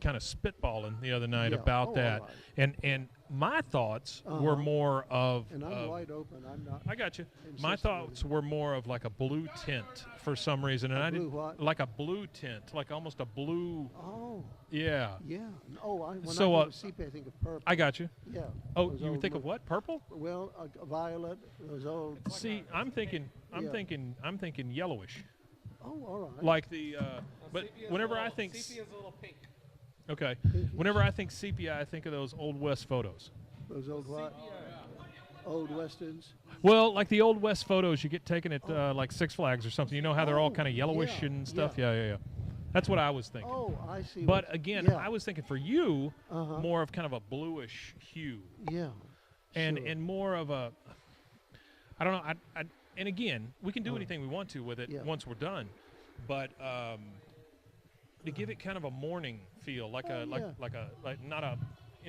kind of spitballing the other night Yeah. about Oh, that, all right. and my thoughts were Uh-huh. more of. And I'm wide open. I'm not. I got you. My insistent thoughts were more of like a blue tint for some reason, and A I blue didn't what? like a blue tint, like almost a blue. Oh, Yeah, yeah. When So, I think of sepia, I think of purple. I got you. Yeah. Oh, those you old think of blue- what? Purple? Well, violet. Those old. See, I'm thinking yellowish, Oh, all right. like the. But whenever I think Sepia's a little pink. okay, whenever I think sepia, I think of those old West photos. Those old what? Old westerns. Well, like the old West photos you get taken at like Six Flags or something. You know how they're all Oh, kind of yellowish yeah, and stuff. yeah. Yeah. That's what I was thinking. Oh, I see. But what- again, yeah. I was thinking for you Uh-huh. more of kind of a bluish hue, Yeah. and sure. and more of a. I don't know. And again, we can do anything we want to with it Yeah. once we're done, but to give it kind of a morning feel, like Oh, yeah. like not a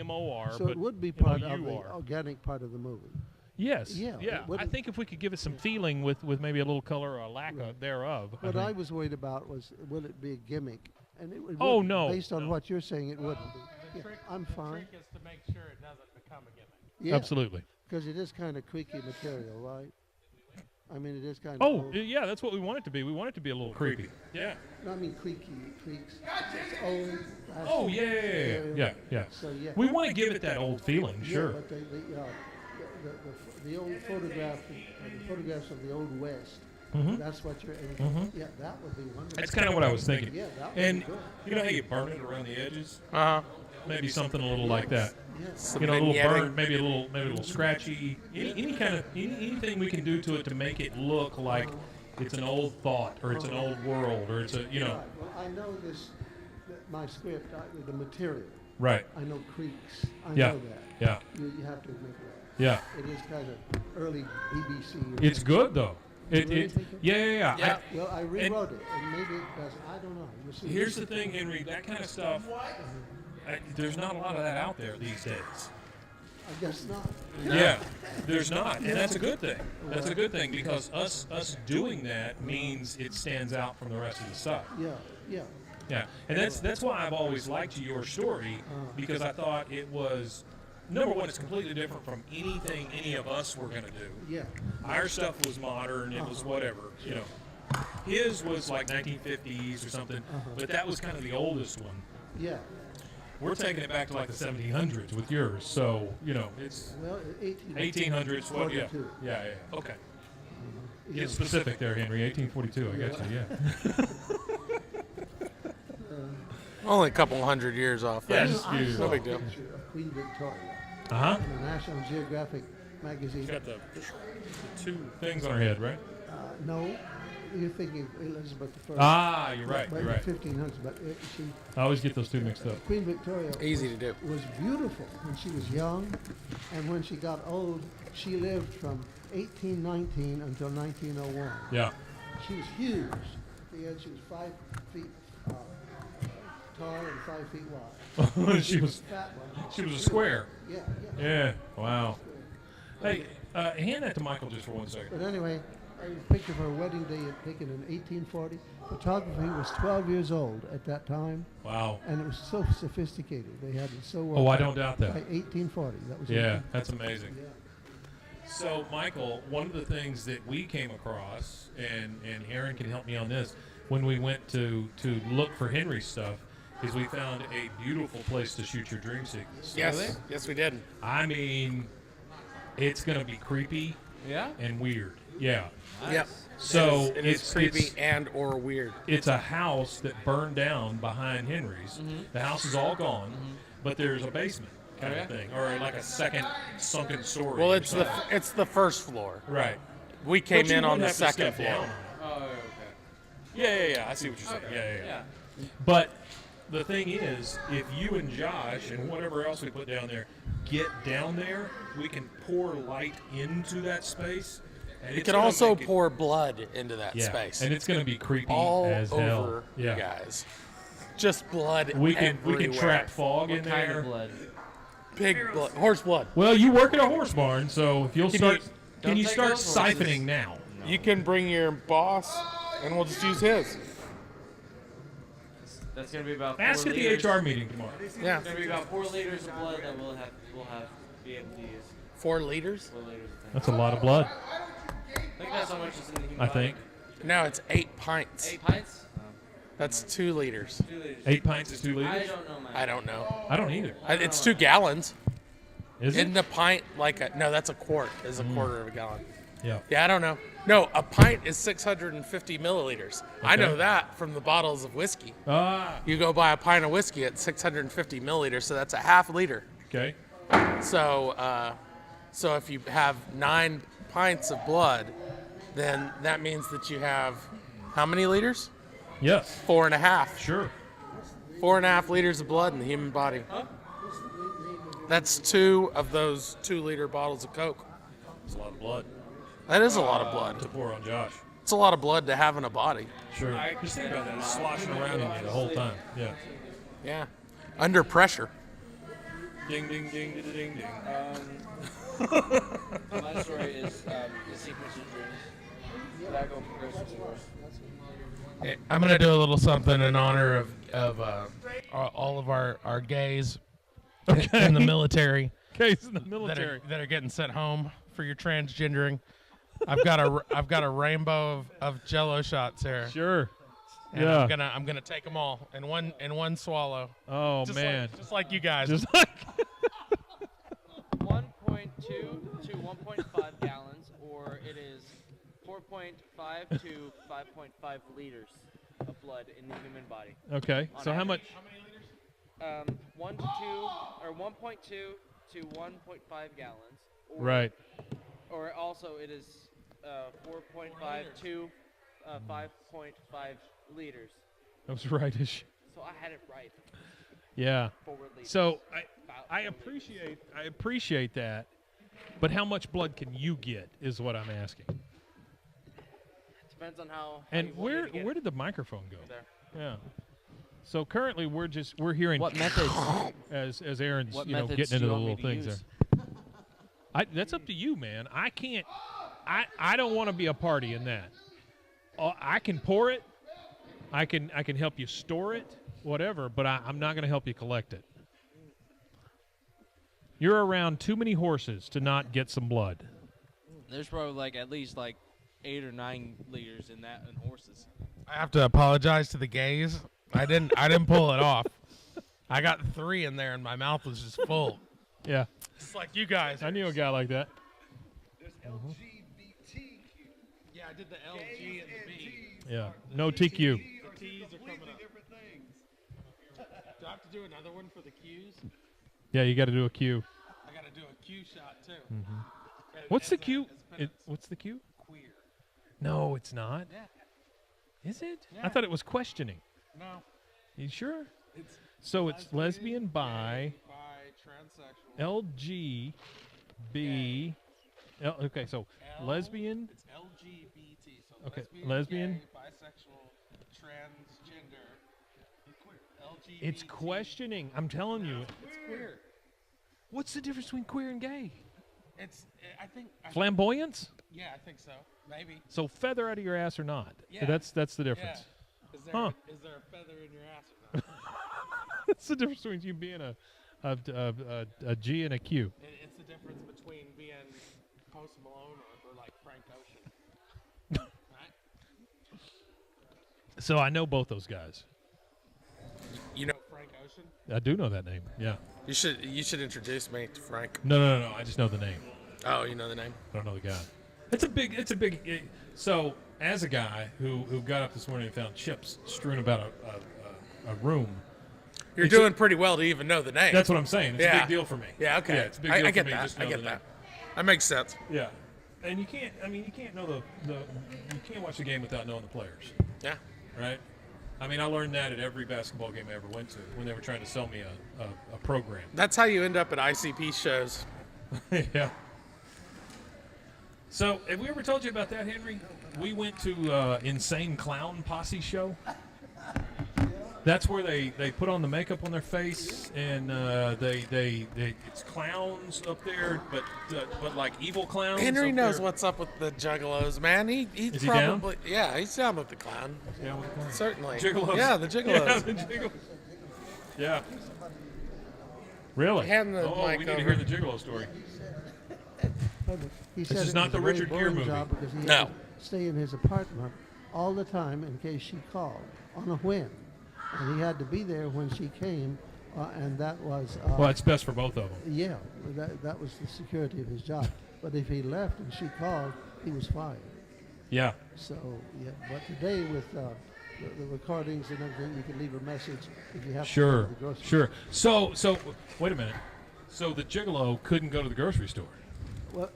MOR, So but it would be part of the MOUR. organic part of the movie. Yes. Yeah, it Yeah. I wouldn't- think if we could give it some feeling with maybe a little color or a lack Right. of thereof. What think- I was worried about was, will it be a gimmick? And it would. Oh, wouldn't. no, Based on no. what you're saying, it wouldn't be. The Yeah, trick, I'm the fine. trick is to make sure it doesn't become a gimmick. Yeah, Absolutely. because it is kind of creaky material, right? I mean, it is kind of. Oh, yeah, that's what we want it to be. We want it to be a little creepy. Yeah. No, I mean creaky, creaks. It's old. Oh, yeah. So yeah. We want to give it that old feeling, Yeah, sure. but the old photograph, the photographs of the old West. That's what you're aiming for. Yeah, that would be wonderful. That's kind of what I was thinking. Yeah, that would And be good. you know how you burn it around the edges? Uh-huh. Maybe something a little like that. Yes. You know, a little vignetting. burnt, maybe a little scratchy. Anything we can do to it to make it look like it's an old thought or it's an old world or it's a Right. Well, I know this. My script, the material. right. I know creaks. I Yeah. know that. Yeah. You have to admit that. Yeah. It is kind of early BBC. It's good though. Really think it- Yeah. Yeah. Well, I rewrote it, and maybe it doesn't. I don't know. We'll see. Here's the thing, Henry. That kind of stuff. There's not a lot of that out there these days. I guess not. Yeah, there's not, and that's a good thing. That's a good thing because us doing that means it stands out from the rest of the stuff. Yeah. Yeah, and that's why I've always liked your story because I thought it was number one, it's completely different from anything any of us were gonna do. Yeah. Our stuff was modern, it was whatever, you know. His was like 1950s or something, but that was kind of the oldest one. Yeah. We're taking it back to like the 1700s with yours, so you know it's Well, 1800s. What? Yeah. 42. Yeah. Okay. Yeah. Get specific there, Henry. 1842. I got you. Yeah. Only a couple hundred years off. Yeah, That's just a few. no big deal. Picture of Queen Victoria Uh huh. in the National Geographic magazine. She's got the two things on her head, right? No, you're thinking Elizabeth I. Ah, you're right. But You're right. 1500s, but she, I always get those two mixed up. Queen Victoria Easy to do. was beautiful when she was young, and when she got old, she lived from 1819 until 1901. Yeah. She was huge. At the end, she was 5 feet tall and 5 feet wide. she was Fat one. she was a square. Yeah. Yeah. Wow. Hey, hand that to Michael just for 1 second. But anyway, a picture of her wedding day taken in 1840. Photography was 12 years old at that time, Wow. and it was so sophisticated. They had it so well. Oh, I don't doubt By that. 1840, that was Yeah, that's amazing. Yeah. So, Michael, one of the things that we came across, and Aaron can help me on this, when we went to look for Henry's stuff, is we found a beautiful place to shoot your dream sequence. Yes, we did. I mean, it's going to be creepy, Yeah. and weird. Yeah. Yep. So It is creepy and or weird. It's a house that burned down behind Henry's. The house is all gone, but there's a basement kind of thing, or like a second sunken story. Well, or it's something. it's the first floor. right. We came But you in on wouldn't the have to second step floor. down. Oh, okay. Yeah. I see what you're saying. Yeah. Yeah. But the thing is, if you and Josh and whatever else we put down there get down there, we can pour light into that space. And You it's can gonna also make it- pour blood into that yeah, space. and it's going to be creepy all as over hell. you Yeah, guys. Just blood we can everywhere. trap fog in What kind there. of blood? Pig blood. Horse blood. Well, you work at a horse barn, so if you'll Can start, you- can you Don't start take those horses. siphoning now? You can bring your boss, and we'll just use his. That's gonna be about. Ask 4 at the liters. HR meeting tomorrow. Yeah. It's gonna be about 4 liters of blood that we'll have be able to use. 4 liters? 4 liters of things. That's a lot of blood. I think that's how much is in the human I body. think No, it's 8 pints. 8 pints. That's 2 liters. 2 liters. 8 pints is 2 I liters. don't know, man. I don't know. I don't either. It's 2 gallons. Is it? Isn't a pint like a... No, that's a quart. Is a quarter of a gallon. Yeah. Yeah, I don't know. No, a pint is 650 milliliters. I know Okay. that from the bottles of whiskey. Ah. You go buy a pint of whiskey at 650 milliliters, so that's a half liter. Okay. So, so if you have 9 pints of blood, then that means that you have how many liters? Yes. 4.5. Sure. 4.5 liters of blood in the human body. That's 2 of those 2-liter bottles of Coke. It's a lot of blood That is a lot of blood. to pour on Josh. It's a lot of blood to have in a body. Sure. Just think about that. It's sloshing around in you the whole time. Yeah. Yeah. Under pressure. Ding, ding, ding, ding, ding, ding. My story is the sequence of dreams. Waco progressive wars. I'm gonna do a little something in honor of all of our gays in the military Okay, in the that military. are getting sent home for your transgendering. I've got a rainbow of Jello shots here. Sure. And Yeah. I'm gonna take them all in one swallow. Oh Just man. like, just like you guys. Just like 1.2 to 1.5 gallons, or it is 4.5 to 5.5 liters of blood in the human body. okay. So how much? 1 to 2, or 1.2 to 1.5 gallons. Or, Right. Or also it is 4.5 to 5.5 liters. That was rightish. So I had it right. Yeah. 4 liters. So About I 4 liters. appreciate that, but how much blood can you get is what I'm asking. Depends on how. And you want me to get where it. did the microphone go? There. Yeah. So currently we're hearing What methods? as Aaron's What getting methods into do the you want me little to things use? there. That's up to you, man. I can't. I don't want to be a party in that. I can pour it. I can help you store it, whatever. But I'm not going to help you collect it. You're around too many horses to not get some blood. There's probably at least 8 or 9 liters in that in horses. I have to apologize to the gays. I didn't pull it off. I got 3 in there, and my mouth was just full. Yeah, Just like you guys. I knew a guy like that. Yeah, I did the L, G, and the B. Yeah, no TQ. The T's are coming up. Do I have to do another one for the Q's? Yeah, you got to do a Q. I got to do a Q shot too. What's the Q? What's the Q? Queer. No, it's not. Yeah. Is it? I Yeah. thought it was questioning. No. You sure? It's So it's lesbian, bi, transsexual. LGB. Okay, so L- lesbian. It's LGBT. So Okay, lesbian, lesbian. gay, bisexual, transgender, and queer. LGBT. It's questioning. I'm telling you. It's queer. What's the difference between queer and gay? It's. I think. Flamboyance? Yeah, I think so. Maybe. So feather out of your ass or not? Yeah. That's the difference. Yeah. Huh. Is there a feather in your ass or not? That's the difference between you being a G and a Q. It's the difference between being Post Malone or like Frank Ocean. Right? So I know both those guys. You know Frank Ocean? I do know that name. Yeah. You should introduce me to Frank. No. I just know the name. Oh, you know the name? I don't know the guy. It's a big. So as a guy who got up this morning and found chips strewn about a room. You're doing pretty well to even know the name. That's what I'm saying. It's a big deal for me. Yeah, okay. Yeah, it's a big deal I for get me. that. Just to I know get the that. name. That makes sense. Yeah, and you can't. I mean, you can't know you can't watch the game without knowing the players. Yeah. Right. I mean, I learned that at every basketball game I ever went to when they were trying to sell me a program. That's how you end up at ICP shows. Yeah. So, have we ever told you about that, Henry? We went to Insane Clown Posse show. That's where they put on the makeup on their face, and it's clowns up there, but like evil clowns. Henry up knows there. what's up with the juggalos, man. He's Is he probably he's down with the clown. Yeah, with the clowns. Certainly. Gigolos. Yeah, the giggalos. Yeah, the gigolos. Yeah. Really? Hand the we mic need to over. hear the gigolo story. He This said is it not was the a very Richard Gere boring movie. job because he No. had to stay in his apartment all the time in case she called on a whim, and he had to be there when she came, and that was Well, it's best for both of them. yeah, that was the security of his job. But if he left and she called, he was fired. Yeah. So yeah, but today with the recordings and everything, you can leave a message if you have to go Sure. to the grocery Sure. So wait a minute. So the gigolo couldn't go to the grocery store. Well,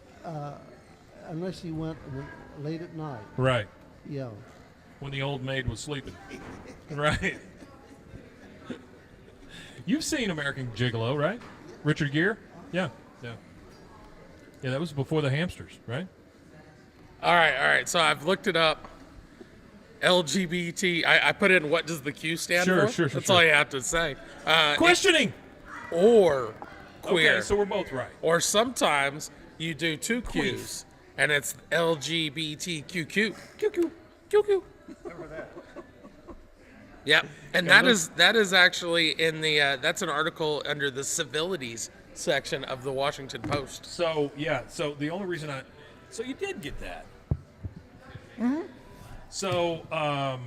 unless he went late at night. Right. Yeah. When the old maid was sleeping. Right. You've seen American Gigolo, right? Richard Gere? Yeah. Yeah. Yeah, that was before the hamsters, right? All right. So I've looked it up. LGBT. I put in what does the Q stand Sure, for? sure. That's all you have to say. Questioning! Or queer. Okay, so we're both right. Or sometimes you do two Qs, and it's LGBTQQ. QQ. Yep, and that is actually in the that's an article under the civilities section of the Washington Post. So, yeah, so the only reason so you did get that. Mm-hmm. So, I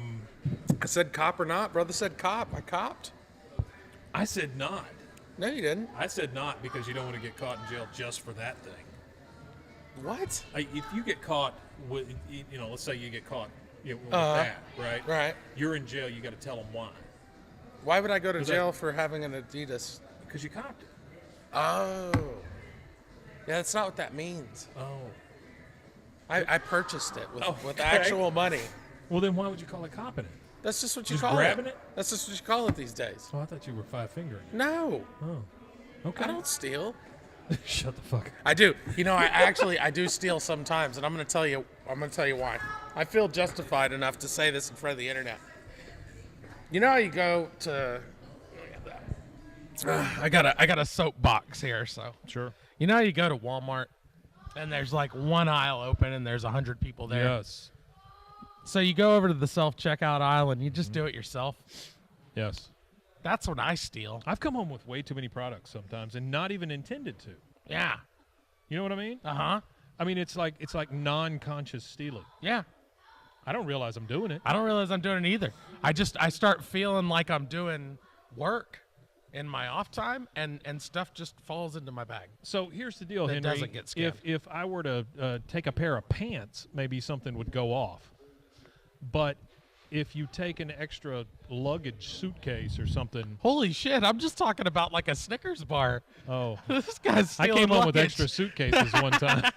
said cop or not. Brother said cop. I copped. I said not. No, you didn't. I said not because you don't want to get caught in jail just for that thing. What? If you get caught with, let's say you get caught with that, right? Right. You're in jail. You got to tell them why. Why would I go to Was jail for having an Adidas? Because you copped it. Oh. Yeah, that's not what that means. Oh. I purchased it with Okay. actual money. Well, then why would you call it copping it? That's just what you Just call grabbing it. it? That's just what you call it these days. Oh, I thought you were five-fingering. No, Oh. Okay. I don't steal. Shut the fuck up. I do. I do steal sometimes, and I'm going to tell you why. I feel justified enough to say this in front of the internet. You know how you go to I got a soapbox here, so Sure. you know how you go to Walmart and there's like one aisle open and there's 100 people there. Yes. So you go over to the self-checkout aisle and you just do it yourself. Yes. That's what I steal. I've come home with way too many products sometimes and not even intended to. Yeah. You know what I mean? Uh-huh. I mean, it's like non-conscious stealing. Yeah. I don't realize I'm doing it. I don't realize I'm doing it either. I start feeling like I'm doing work in my off time and stuff just falls into my bag. So here's the deal, That Henry. doesn't get scammed. If I were to take a pair of pants, maybe something would go off. But if you take an extra luggage suitcase or something, Holy shit, I'm just talking about like a Snickers bar. oh, This guy's I stealing came home with luggage. extra suitcases one time.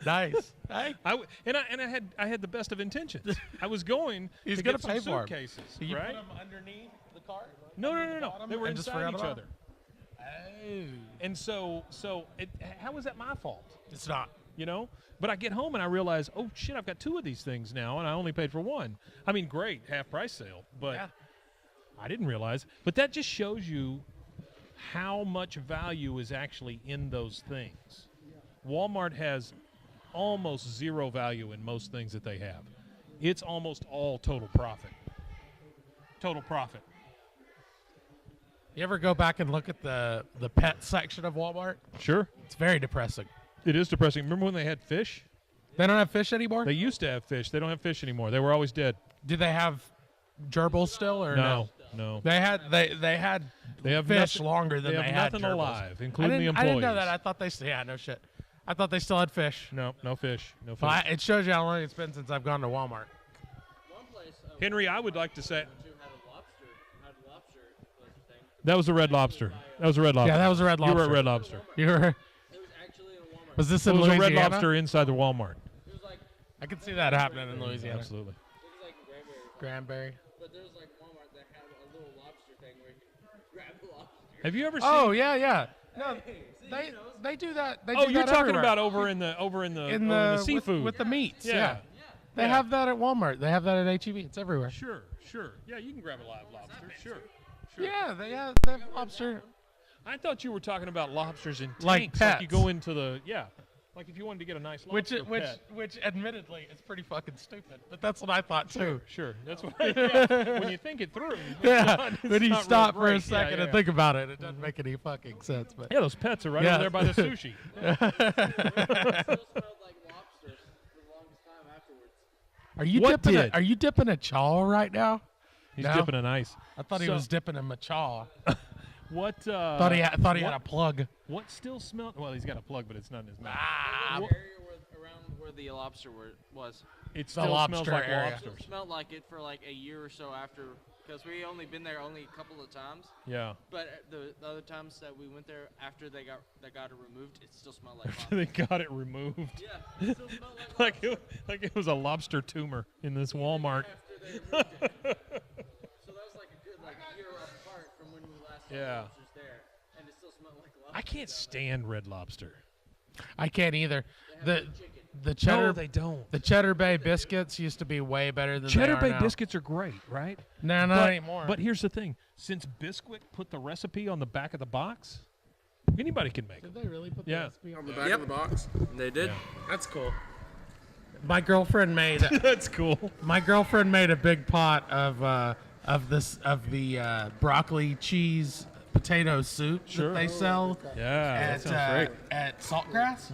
Nice. Hey, I had the best of intentions. I was going He's to gonna get some pay for 'em. suitcases, so you right? put them underneath the cart? No. They were and just inside forgot each about other. Oh. And so how is that my fault? It's not. You know? But I get home and I realize, oh shit, I've got two of these things now, and I only paid for one. I mean, great, half price sale, but Yeah. I didn't realize. But that just shows you how much value is actually in those things. Walmart has almost zero value in most things that they have. It's almost all total profit. Total profit. You ever go back and look at the pet section of Walmart? Sure. It's very depressing. It is depressing. Remember when they had fish? They don't have fish anymore? They used to have fish. They don't have fish anymore. They were always dead. Do they have gerbils still or no? No. They had They have fish nothing, longer than they they have had nothing gerbils. alive, including the I employees. didn't know that. I thought they yeah, no shit. I thought they still had fish. No fish. No fish. But it shows you how long it's been since I've gone to Walmart. One place. Henry, I would like to say Had a lobster was the thing. that was a Red Lobster. Yeah, that was a Red You were Lobster. at Red Lobster. You were. It was actually in a Walmart. Was this It in was Louisiana? a Red Lobster inside the Walmart. It was like I could see that happening in Louisiana. Absolutely. Granbury. But there was like Walmart that had a little lobster thing where you could grab the lobster. Have you ever Oh seen? yeah. No, they do that. They Oh, do you're that talking everywhere. about over in the seafood with the meats. Yeah. They Yeah. have that at Walmart. They have that at HEB. It's everywhere. Sure. Yeah, you can grab a live lobster. Sure. Yeah, they have lobster. I thought you were talking about lobsters in tanks. Like you pets. go into the like if you wanted to get a nice lobster pet. Which admittedly is pretty fucking stupid. But that's what I thought too. Sure. That's what. Yeah. When you think it through. Yeah. When you not real stop for a great. second Yeah. and think about it, it doesn't make any fucking sense. But Yeah, those pets are right Yeah. over there by the sushi. It still smelled like lobster for the longest time afterwards. are you dipping a chaw right now? He's No? dipping an ice. I thought he So- was dipping a machaw. What? Thought he had a plug. What still smelled? Well, he's got a plug, but it's not in his mouth. Ah, The area around where the lobster was. It The still smells lobster like area. lobsters. It smelled like it for like a year or so after, because we only been there only a couple of times. Yeah. But the other times that we went there after they got it removed, it still smelled like They lobster. got it removed. Yeah, it still smelled like like it was a lobster tumor in this Walmart. after they removed it. So that was like a good year apart from when we last saw Yeah. lobsters there, and it still smelled like lobster. I can't stand Red Lobster. I can't either. They have The good chicken. the cheddar No, they don't. the Cheddar Bay biscuits used to be way better than Cheddar they are Bay now. biscuits are great, right? No, not anymore. But here's the thing: since Bisquick put the recipe on the back of the box, anybody can make it. did they really put Yeah. the recipe on the Back of the box. They did. Yeah. That's cool. My girlfriend made That's cool. a big pot of the broccoli cheese potato soup Sure. that they sell Yeah, that sounds great. at Saltgrass.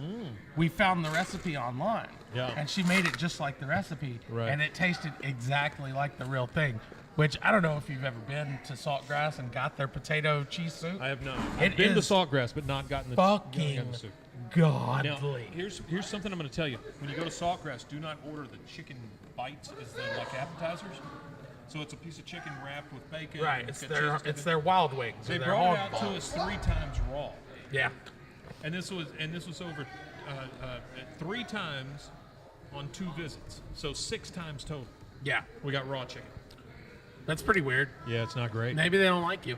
We found the recipe online. Yeah. And she made it just like the recipe. Right. And it tasted exactly like the real thing. Which I don't know if you've ever been to Saltgrass and got their potato cheese soup. I have not. It I've been to is Saltgrass, but not gotten the fucking gotten the soup. Now, godly. here's something I'm going to tell you. When you go to Saltgrass, do not order the chicken bites as the appetizers. So it's a piece of chicken wrapped with bacon. Right. and It's got their cheese. their wild wings. They or their brought it hog out to balls. us 3 times raw, Yeah. and this was over 3 times on 2 visits, so 6 times total. Yeah. We got raw chicken. That's pretty weird. Yeah, it's not great. Maybe they don't like you.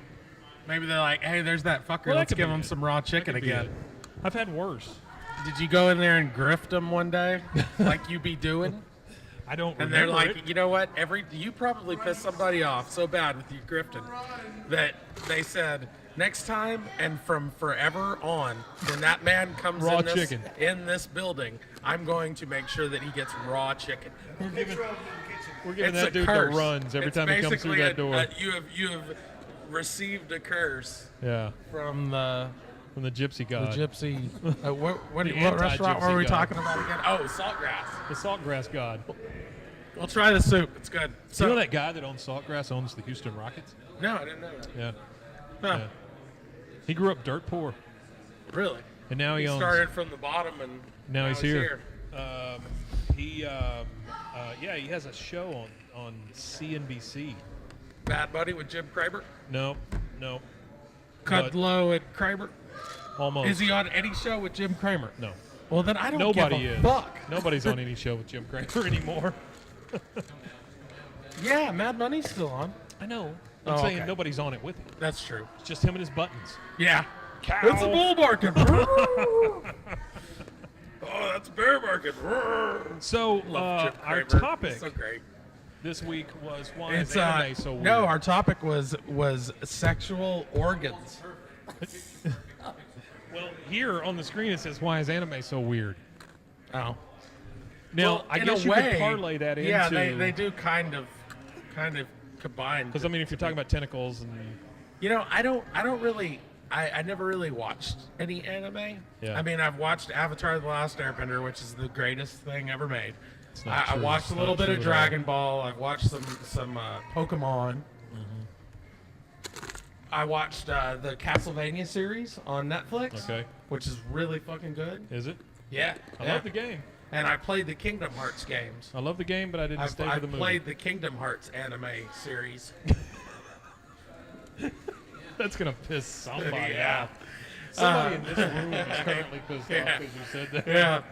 Maybe they're like, hey, there's that fucker. Well, that Let's could give be him it. some raw That chicken could be again. it. I've had worse. Did you go in there and grift them one day, like you be doing? I don't And remember they're like, it. you know what? You probably pissed somebody off so bad with you grifting that they said next time and from forever on, when that man comes Raw in chicken. this building, I'm going to make sure that he gets raw chicken. We're giving It's that a dude curse. the runs every It's time he comes through basically that door. you have received a curse Yeah, from the from the gypsy god. gypsy. What The restaurant were anti-gypsy we god. talking about again? Oh, Saltgrass. The Saltgrass god. We'll try the soup. It's good. So, you know that guy that owns Saltgrass owns the Houston Rockets? No, I didn't know that. Yeah. Huh. Yeah. He grew up dirt poor, Really? and now he He owns. started from the bottom and Now he's here. He has a show on CNBC. Bad Buddy with Jim Kramer. No. Kudlow and Kramer. Almost. Is he on any show with Jim Kramer? No. Well, then I don't Nobody give a is. fuck. Nobody's on any show with Jim Kramer anymore. Yeah, Mad Money's still on. I know. I'm Oh, saying okay. nobody's on it with him. That's true. It's just him and his buttons. Yeah. It's a bull barking. Oh, that's bear barking. So Love Jim our Kramer. topic So great. this week was why It's is anime so weird? no, our topic was sexual organs. Well, here on the screen it says why is anime so weird? Oh. Now Well, I in guess a you way, could parlay that into. Yeah, they do kind of combine. Because I mean, if you're talking about tentacles and You know, I never really watched any anime. Yeah. I mean, I've watched Avatar: The Last Airbender, which is the greatest thing ever made. it's not I true. watched It's a little not bit of true at all. Dragon Ball. I've watched some Pokemon. I watched the Castlevania series on Netflix. Okay. Which is really fucking good. Is it? Yeah. I love the game. And I played the Kingdom Hearts games. I love the game, but I didn't stay for the movie. I played the Kingdom Hearts anime series. That's gonna piss somebody Yeah. off. Somebody in this room is currently pissed off because you said that. Yeah.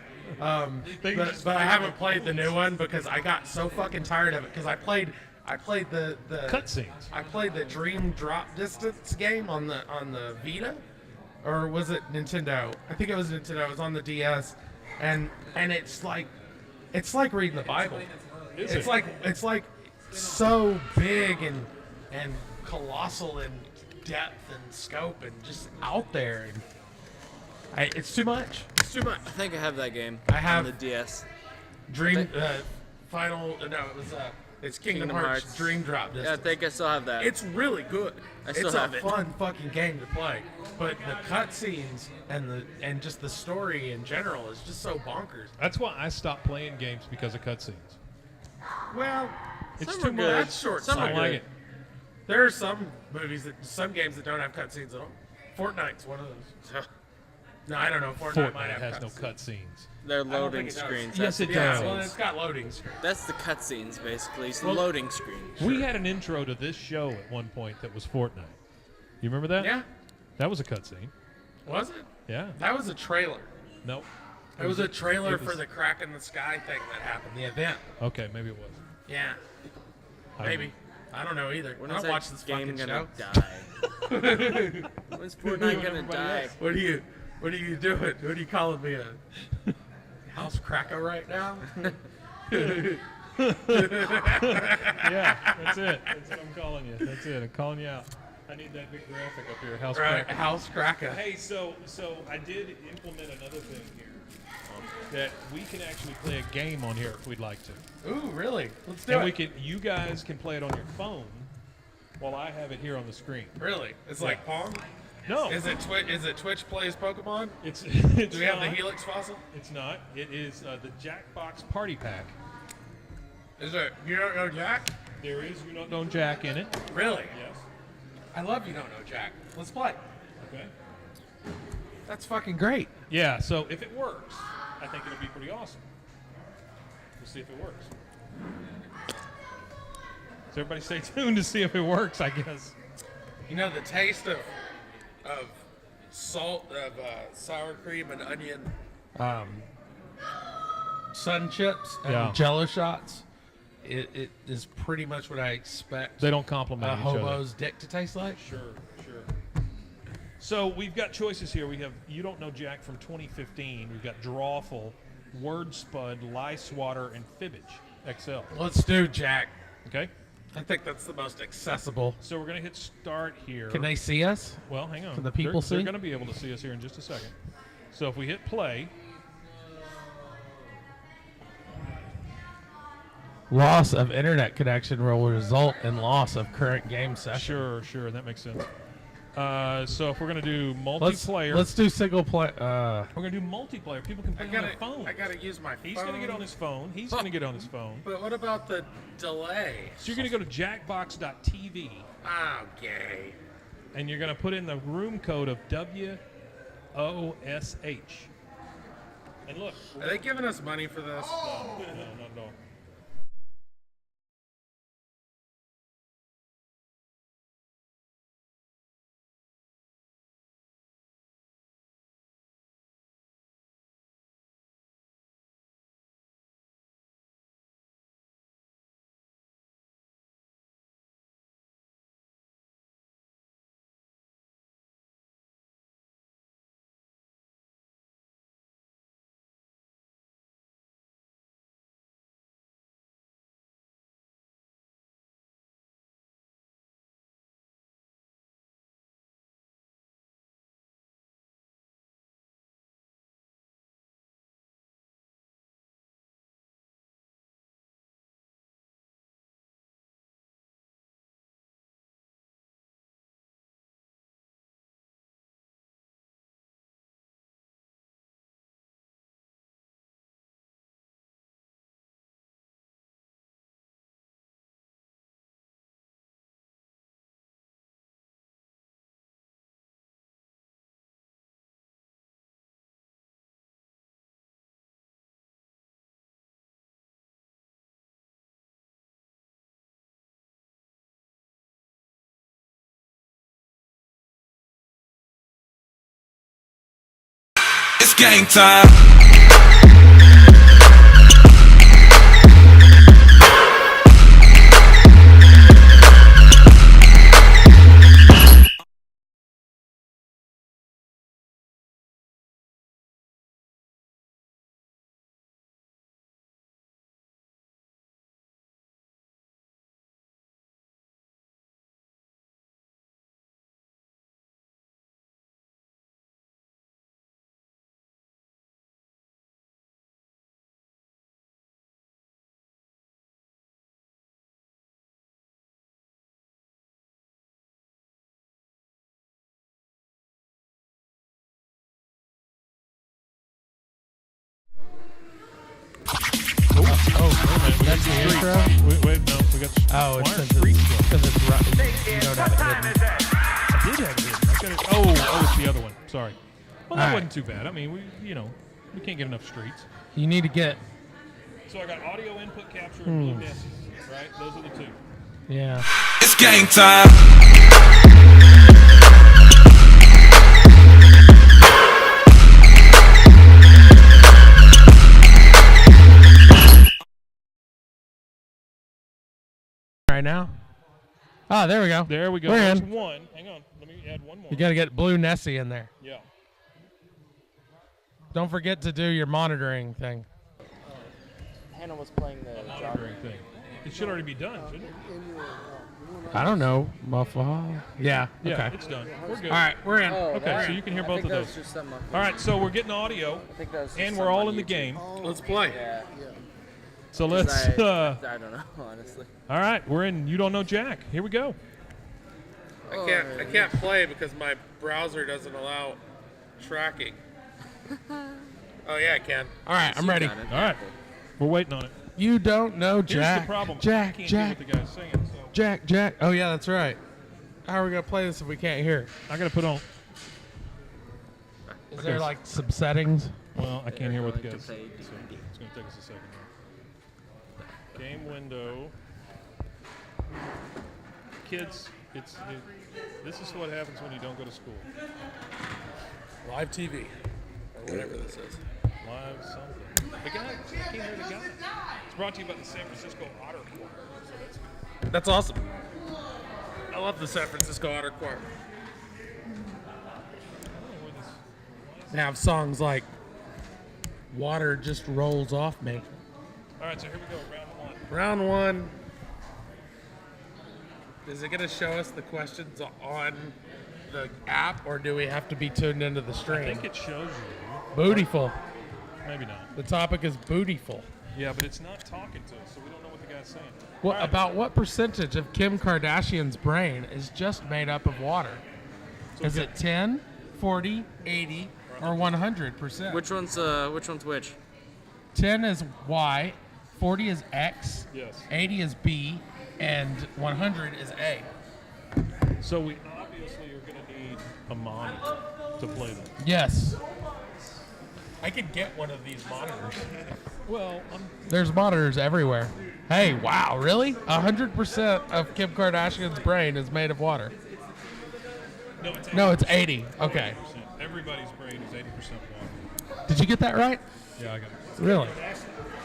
But I haven't played the new one because I got so fucking tired of it. Because I played the cutscenes. I played the Dream Drop Distance game on the Vita, or was it Nintendo? I think it was Nintendo. It was on the DS, and it's like reading the Bible. It's like so big and colossal in depth and scope and just out there. And it's too much. It's too much. I think I have that game. I have on the DS. Dream Final. No, it was it's Kingdom Hearts Dream Drop Distance. Yeah, I think I still have that. It's really good. still It's a have it. fun fucking game to play, but the cutscenes and just the story in general is just so bonkers. That's why I stopped playing games because of cutscenes. Well, It's Some too are much. good. That's short. Some I are don't like good. it. There are some some games that don't have cutscenes at all. Fortnite's one of those. No, I don't know. Fortnite might Fortnite have has no cutscenes. cutscenes. They're I don't loading think it does. screens. Yes, it Yeah, does. well, it's got loading screens. That's the cutscenes, basically. It's the Well- loading screen. We had an intro to this show at one point that was Fortnite. You remember that? Yeah, That was a cutscene. was it? Yeah. That was a trailer. Nope. It was a trailer it for was- the Crack in the Sky thing that happened, the event. Okay, maybe it was. Yeah, maybe. I don't know either. When I is don't that watch this game fucking gonna show. die? When's Fortnite gonna die? What are you doing? What are you calling me a house cracker right now? Yeah, that's it. That's what I'm calling you. That's it. I'm calling you out. I need that big graphic up here. House Right, cracker. house cracker. Hey, so I did implement another thing here that we can actually play a game on here if we'd like to. Ooh, really? Let's do And it. you guys can play it on your phone while I have it here on the screen. Really? It's like Pong? No, Is it Twitch plays Pokemon? it's Do it's we have the not. Helix fossil? It's not. It is the Jackbox Party Pack. Is it You Don't Know Jack? There is You Don't Know Jack in it. Really? Yes. I love You Don't Know Jack. Let's play. Okay. That's fucking great. Yeah. So if it works, I think it'll be pretty awesome. We'll see if it works. So everybody stay tuned to see if it works, I guess. You know the taste of salt of sour cream and onion sun chips and Yeah. Jello shots. It is pretty much what I expect They don't compliment a each other. hobo's dick to taste like. Sure. So we've got choices here. We have You Don't Know Jack from 2015. We've got Drawful, Word Spud, Lie Swatter, and Fibbage XL. Let's do Jack. Okay. I think that's the most accessible. So we're gonna hit start here. Can they see us? Well, hang on. Can the people They're see? gonna be able to see us here in just a second. So if we hit play, Loss of internet connection will result in loss of current game session. sure, that makes sense. So if we're gonna do multiplayer, Let's do single play. we're gonna do multiplayer. People can play on their phone. I gotta use my phone. He's gonna get on his phone. He's gonna get on his phone. But what about the delay? So you're gonna go to jackbox.tv Okay. and you're gonna put in the room code of WOSH. And look, Are they giving us money for this? no, not at all. It's game time. Wait, no, we got. Oh, it's why aren't because streets it's, going? 'cause it's you don't have it hidden. I did have it hidden. I got it. Oh, it's the other one. Sorry. Well, that All right. wasn't too bad. I mean, we can't get enough streets. You need to get. So I got audio input capture and blue Nessus, right? Those are the two. Yeah. It's game time. Right now. Ah, there we go. There we go. We're There's in. one. Hang on. Let me add one more. You got to get Blue Nessie in there. Yeah. Don't forget to do your monitoring thing. Hannah was playing the jogger. Monitoring thing. It should already be done, shouldn't it? I don't know. Yeah. Yeah, Okay. it's done. We're good. All right, we're in. Oh, Okay, that- so you can hear I both think of that those. was just something All right, so we're getting audio, I think that was just and we're something all on in the YouTube. game. Let's play. Yeah. So 'Cause let's. I don't know, honestly. All right, we're in. You don't know Jack. Here we go. I can't play because my browser doesn't allow tracking. Oh yeah, I can. All right, I'm ready. Got it. All right, we're waiting on it. You don't know Here's Jack. the problem. Jack. I can't Jack. hear what the guy's saying, so Jack. Oh yeah, that's right. How are we gonna play this if we can't hear? I gotta put on. Is there like some settings? Well, I can't hear what the Like to guy's play saying. So D&D. it's gonna take us a second. Game window. Kids, this is what happens when you don't go to school. Live TV or whatever this is. Live something. The guy, I can't hear the guy. It's brought to you by the San Francisco Otter Choir. So that's good. That's awesome. I love the San Francisco Otter Choir. I don't know where this. They have songs like "Water Just Rolls Off Me." All right, so here we go. Round one. Round one. Is it going to show us the questions on the app, or do we have to be tuned into the I stream? think it shows you. Bootyful. Maybe not. The topic is bootyful. Yeah, but it's not talking to us, so we don't know what the guy's saying. What All right. about what percentage of Kim Kardashian's brain is just made up of water? So Is we it 10, 40, 80, or 100%? Which one's which? 10 is Y, 40 is X, Yes. 80 is B, and 100 is A. So we obviously are going to need a monitor to play them. Yes. I could get one of these monitors. Well, There's monitors everywhere. Hey, wow, really? 100% of Kim Kardashian's brain is made of water. No, it's 80. Okay. 80%. Everybody's brain is 80% water. Did you get that right? Yeah, I got it. Really?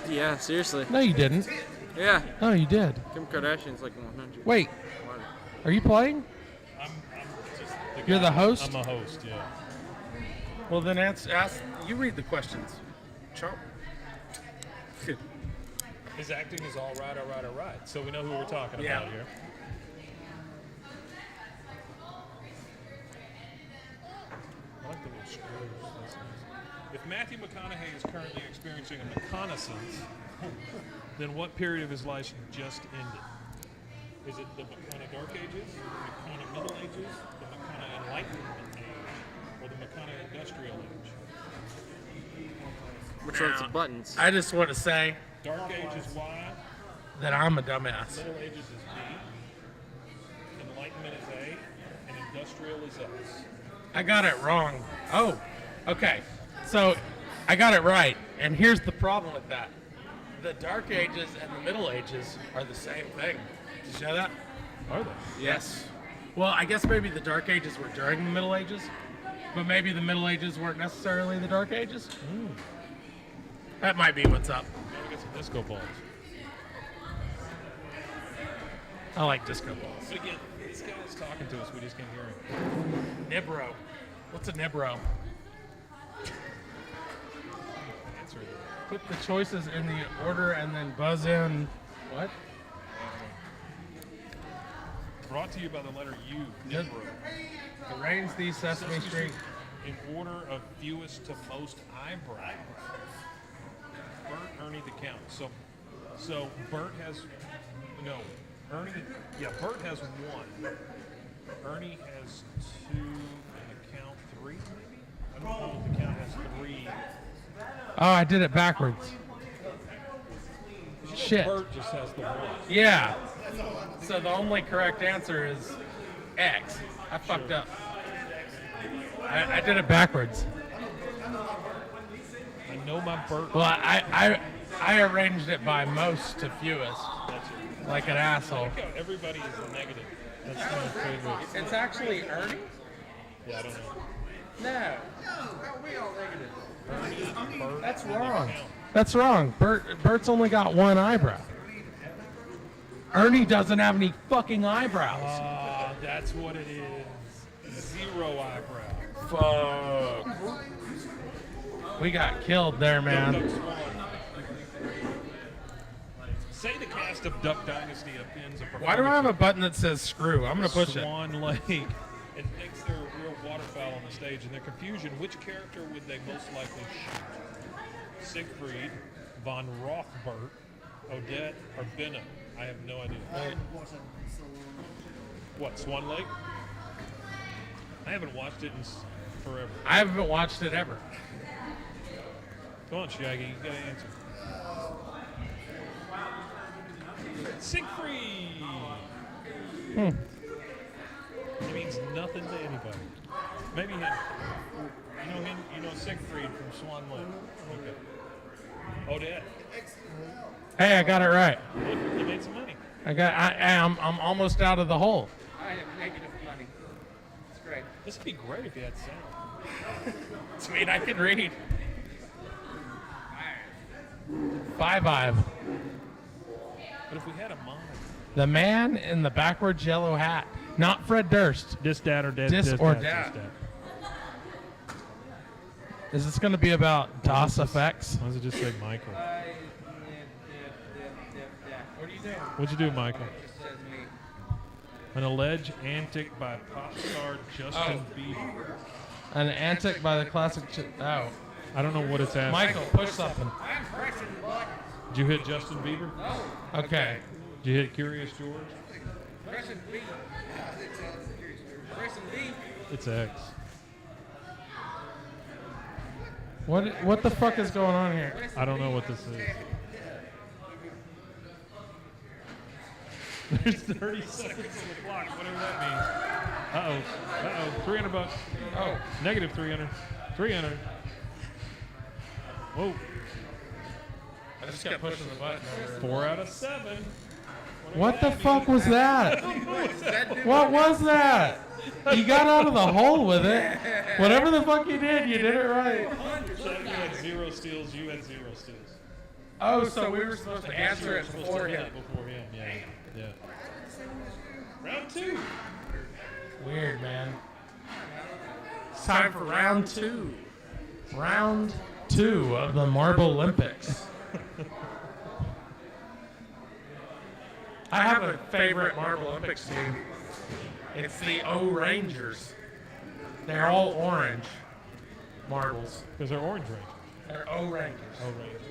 Yeah, seriously. No, you didn't. Yeah. No, you did. Kim Kardashian's like 100. Wait, Water. are you playing? I'm just the You're guy. the host? I'm a host, yeah. Well, then ask you read the questions. Chomp. His acting is all right. So we know who we're talking Yeah. about here. I like the little screws. That's nice. If Matthew McConaughey is currently experiencing a reconnaissance, then what period of his life just ended? Is it the McConaughey Dark Ages, the McConaughey Middle Ages, the McConaughey Enlightenment Age, or the McConaughey Industrial Age? Which one's the buttons? I just want to say Dark Age is Y, that I'm a dumbass. Middle Ages is B, Enlightenment is A, and Industrial is X. I got it wrong. Oh, okay. So I got it right. And here's the problem with that. The Dark Ages and the Middle Ages are the same thing. Did you know that? Are they? Yes. Well, I guess maybe the Dark Ages were during the Middle Ages. But maybe the Middle Ages weren't necessarily the Dark Ages. That might be what's up. Now we got some disco balls. I like disco balls. But again, this guy's talking to us. We just can't hear him. Nibro. What's a Nibro? Answer it. Put the choices in the order and then buzz in. What? Brought to you by the letter U. Yep. Nibro. Arrange these Sesame Street. In order of fewest to most eyebrows. Bert, Ernie, the count. So Bert has Ernie. Yeah, Bert has 1. Ernie has 2, and the count 3, maybe. I don't know if the count has 3. Oh, I did it backwards. Shit. Bert just has the 1. Yeah. So the only correct answer is X. I fucked up. I did it backwards. I know my Bert. Well, I arranged it by most to fewest, like an asshole. Look how everybody is negative. That's my favorite. It's actually Ernie? Yeah, I don't know. No. Ernie, Bert, That's and the wrong. count. That's wrong. Bert's only got 1 eyebrow. Ernie doesn't have any fucking eyebrows. That's what it is. 0 eyebrow. Fuck. We got killed there, man. Duck Swan. Say the cast of Duck Dynasty appends a Why do I have a button that says screw? I'm going to push it. Swan Lake and thinks they're a real waterfowl on the stage. In their confusion, which character would they most likely shoot? Siegfried, Von Rothbert, Odette, or Benham? I have no idea. What, Swan Lake? I haven't watched it in forever. I haven't watched it ever. Come on, Shaggy, you gotta answer. Siegfried! It means nothing to anybody. Maybe him. You know him? You know Siegfried from Swan Lake. Okay. Odette. Hey, I got it right. Look, you made some money. I'm almost out of the hole. I have negative money. It's great. This would be great if you had sound. Sweet, I can read. 5-5. But if we had a monitor. The man in the backwards yellow hat. Not Fred Durst. Dis dad or dad. Dis or dad. Is this going to be about DOS effects? Why does it just say Michael? What are you doing? What'd you do, Michael? It says me. An alleged antic by pop star Justin Bieber. An antic by the classic. Oh. I don't know what it's asking. Michael, push something. I'm pressing the button. Did you hit Justin Bieber? No. Okay. Did you hit Curious George? Pressing B. Pressing B. It's X. What the fuck is going on here? I don't know what this is. There's 30 seconds on the clock, whatever that means. Uh-oh. $300. Oh. Negative 300. 300. Whoa. I just kept pushing the button. 4 out of 7. What the fuck was that? What was that? You got out of the hole with it. Whatever the fuck you did it right. Shaggy had 0 steals, you had 0 steals. Oh, so we were supposed to answer it before him. Before him, yeah. Round 2. Weird, man. It's time for round 2. Round 2 of the Marble Olympics. I have a favorite Marble Olympics team. It's the O Rangers. They're all orange marbles. Because they're orange Rangers. They're O Rangers. Oh, Rangers.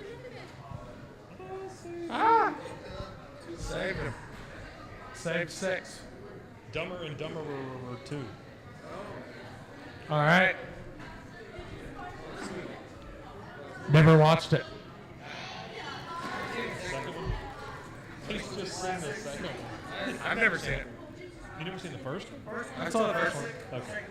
Ah! Saved him. Saved 6. Dumber and Dumberer 2. All right. Never watched it. Second one? He's just seen the second one. I've never seen it. You never seen the first one? I saw the first one. Okay.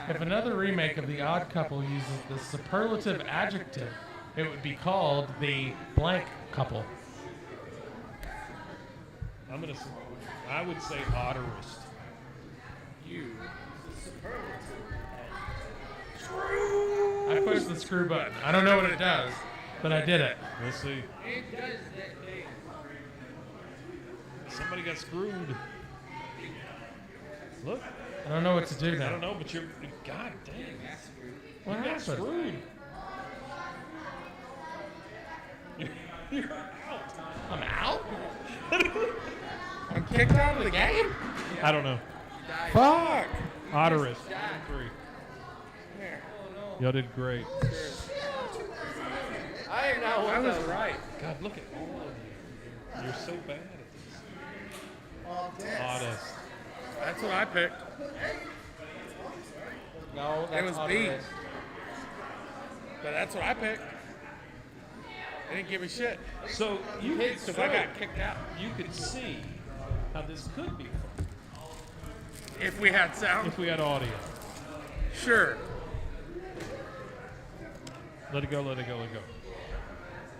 If another remake of The Odd Couple uses the superlative adjective, it would be called the blank couple. I would say odorist. You. push the screw button. I don't know what it does, but I did it. We'll see. Somebody got screwed. Look. I don't know what to do I now. don't know, but you're. God dang. What You got happened? screwed. You're out. I'm out? I'm kicked out of the game? I don't know. Fuck. Otterus. 3. Y'all did great. I am not one of those. right. God, look at all of you. You're so bad at this. Oddest. That's what I picked. No, that's It was B. Otterus. But that's what I picked. They didn't give me shit. So you could, Because I got kicked out. you could see how this could be fun If we had sound, if we had audio. sure. Let it go, let it go, let it go.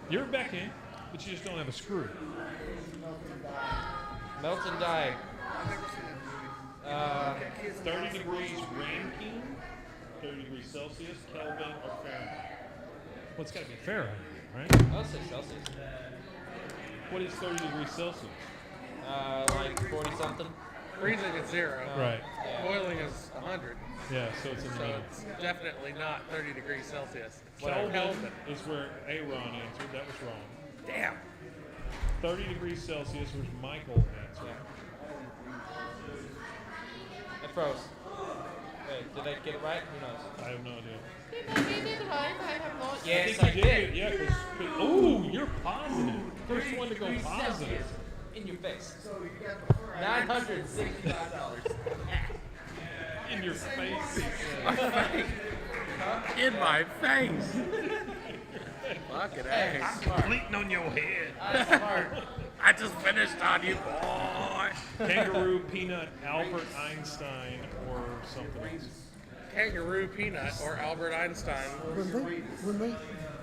You're back in, but you just don't have a screw. Melt and die. 30 degrees Rankine, 30 degrees Celsius, Kelvin, or Fahrenheit. Well, it's got to be Fahrenheit, right? I'll say Celsius. What is 30 degrees Celsius? Like 40 something. Freezing is 0. Right. Yeah. Boiling is 100. Yeah, so it's in the So middle. it's definitely not 30 degrees Celsius. Kelvin is where Aaron answered. That was wrong. Damn. 30 degrees Celsius was Michael answered. It froze. Wait, did I get it right? Who knows? I have no idea. Yes, I I think you did. Yeah, because ooh, you're positive. First one to go positive. In your face. $965. In your face. In my face. Fucking A. Bleating on your head. I just finished on you, boy. Kangaroo, peanut, Albert Einstein, or something else. Kangaroo peanut or Albert Einstein. When they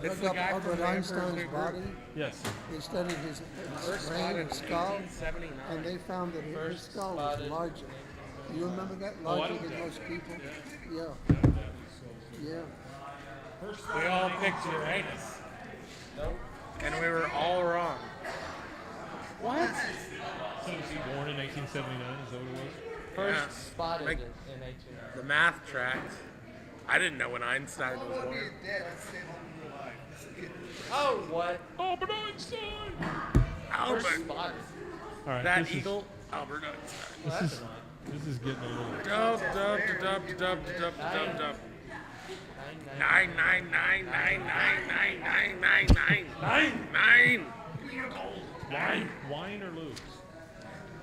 It's dug the up guy from Albert the Emperor's Einstein's New body, Yes. they studied his First brain spotted and in skull, 1879. and they found that his First skull was spotted. larger. You remember that? I Larger don't than doubt most it. people? Yeah. Yeah. We all picked Uranus. Nope. And we were all wrong. What? So was he born in 1879? Is that what it was? First Yeah. spotted Like- in 1800. The math tracked. I didn't know when Einstein was born. Oh, what? Albert Einstein. First Albert. spotted. All right. That this eagle, Albert Einstein. Well, that's annoying. This is getting a little. Dub, dub, dub, dub, dub, dub, dub. 9. Wine or lose?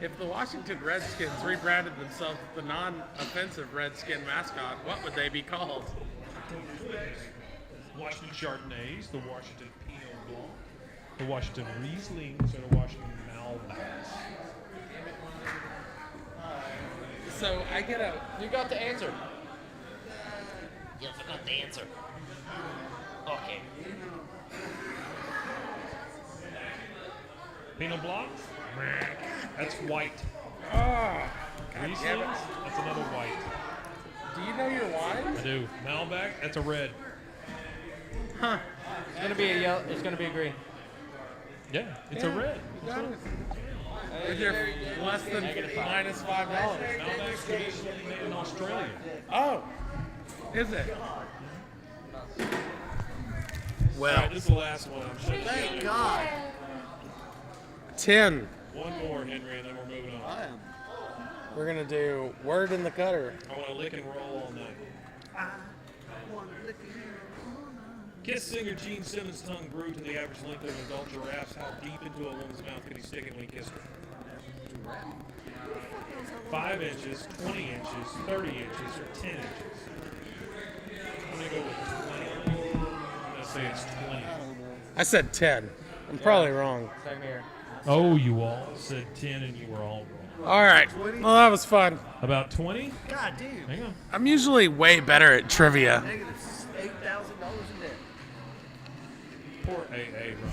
If the Washington Redskins rebranded themselves the non-offensive Redskin mascot, what would they be called? Washington Chardonnays, the Washington Pinot Blanc, the Washington Rieslings, or the Washington Malbecs. So I get a You got the answer. Yes, I got the answer. Okay. Pinot Blanc? That's white. damn Rieslings? it. That's another white. Do you know your wine? I do. Malbec? That's a red. It's gonna be a yellow. It's gonna be a green. Yeah, it's a red. With your less than minus $5. Malbec's traditionally made in Australia. Oh, is it? All right, this is the last one. I'm shutting Thank down. God. 10. One more, Henry, and then we're moving on. We're gonna do word in the gutter. I want to lick and roll all night. Kiss singer Gene Simmons' tongue grew to the average length of an adult giraffe's. How deep into a woman's mouth could he stick it when he kissed her? 5 inches, 20 inches, 30 inches, or 10 inches? I'm going to go with 20. I'm going to say it's 20. I said 10. I'm probably wrong. Same here. Oh, you all said 10 and you were all wrong. All right. Well, that was fun. About 20? God damn. Hang on. I'm usually way better at trivia. Negative $8,000 in debt. Poor AA, Ron.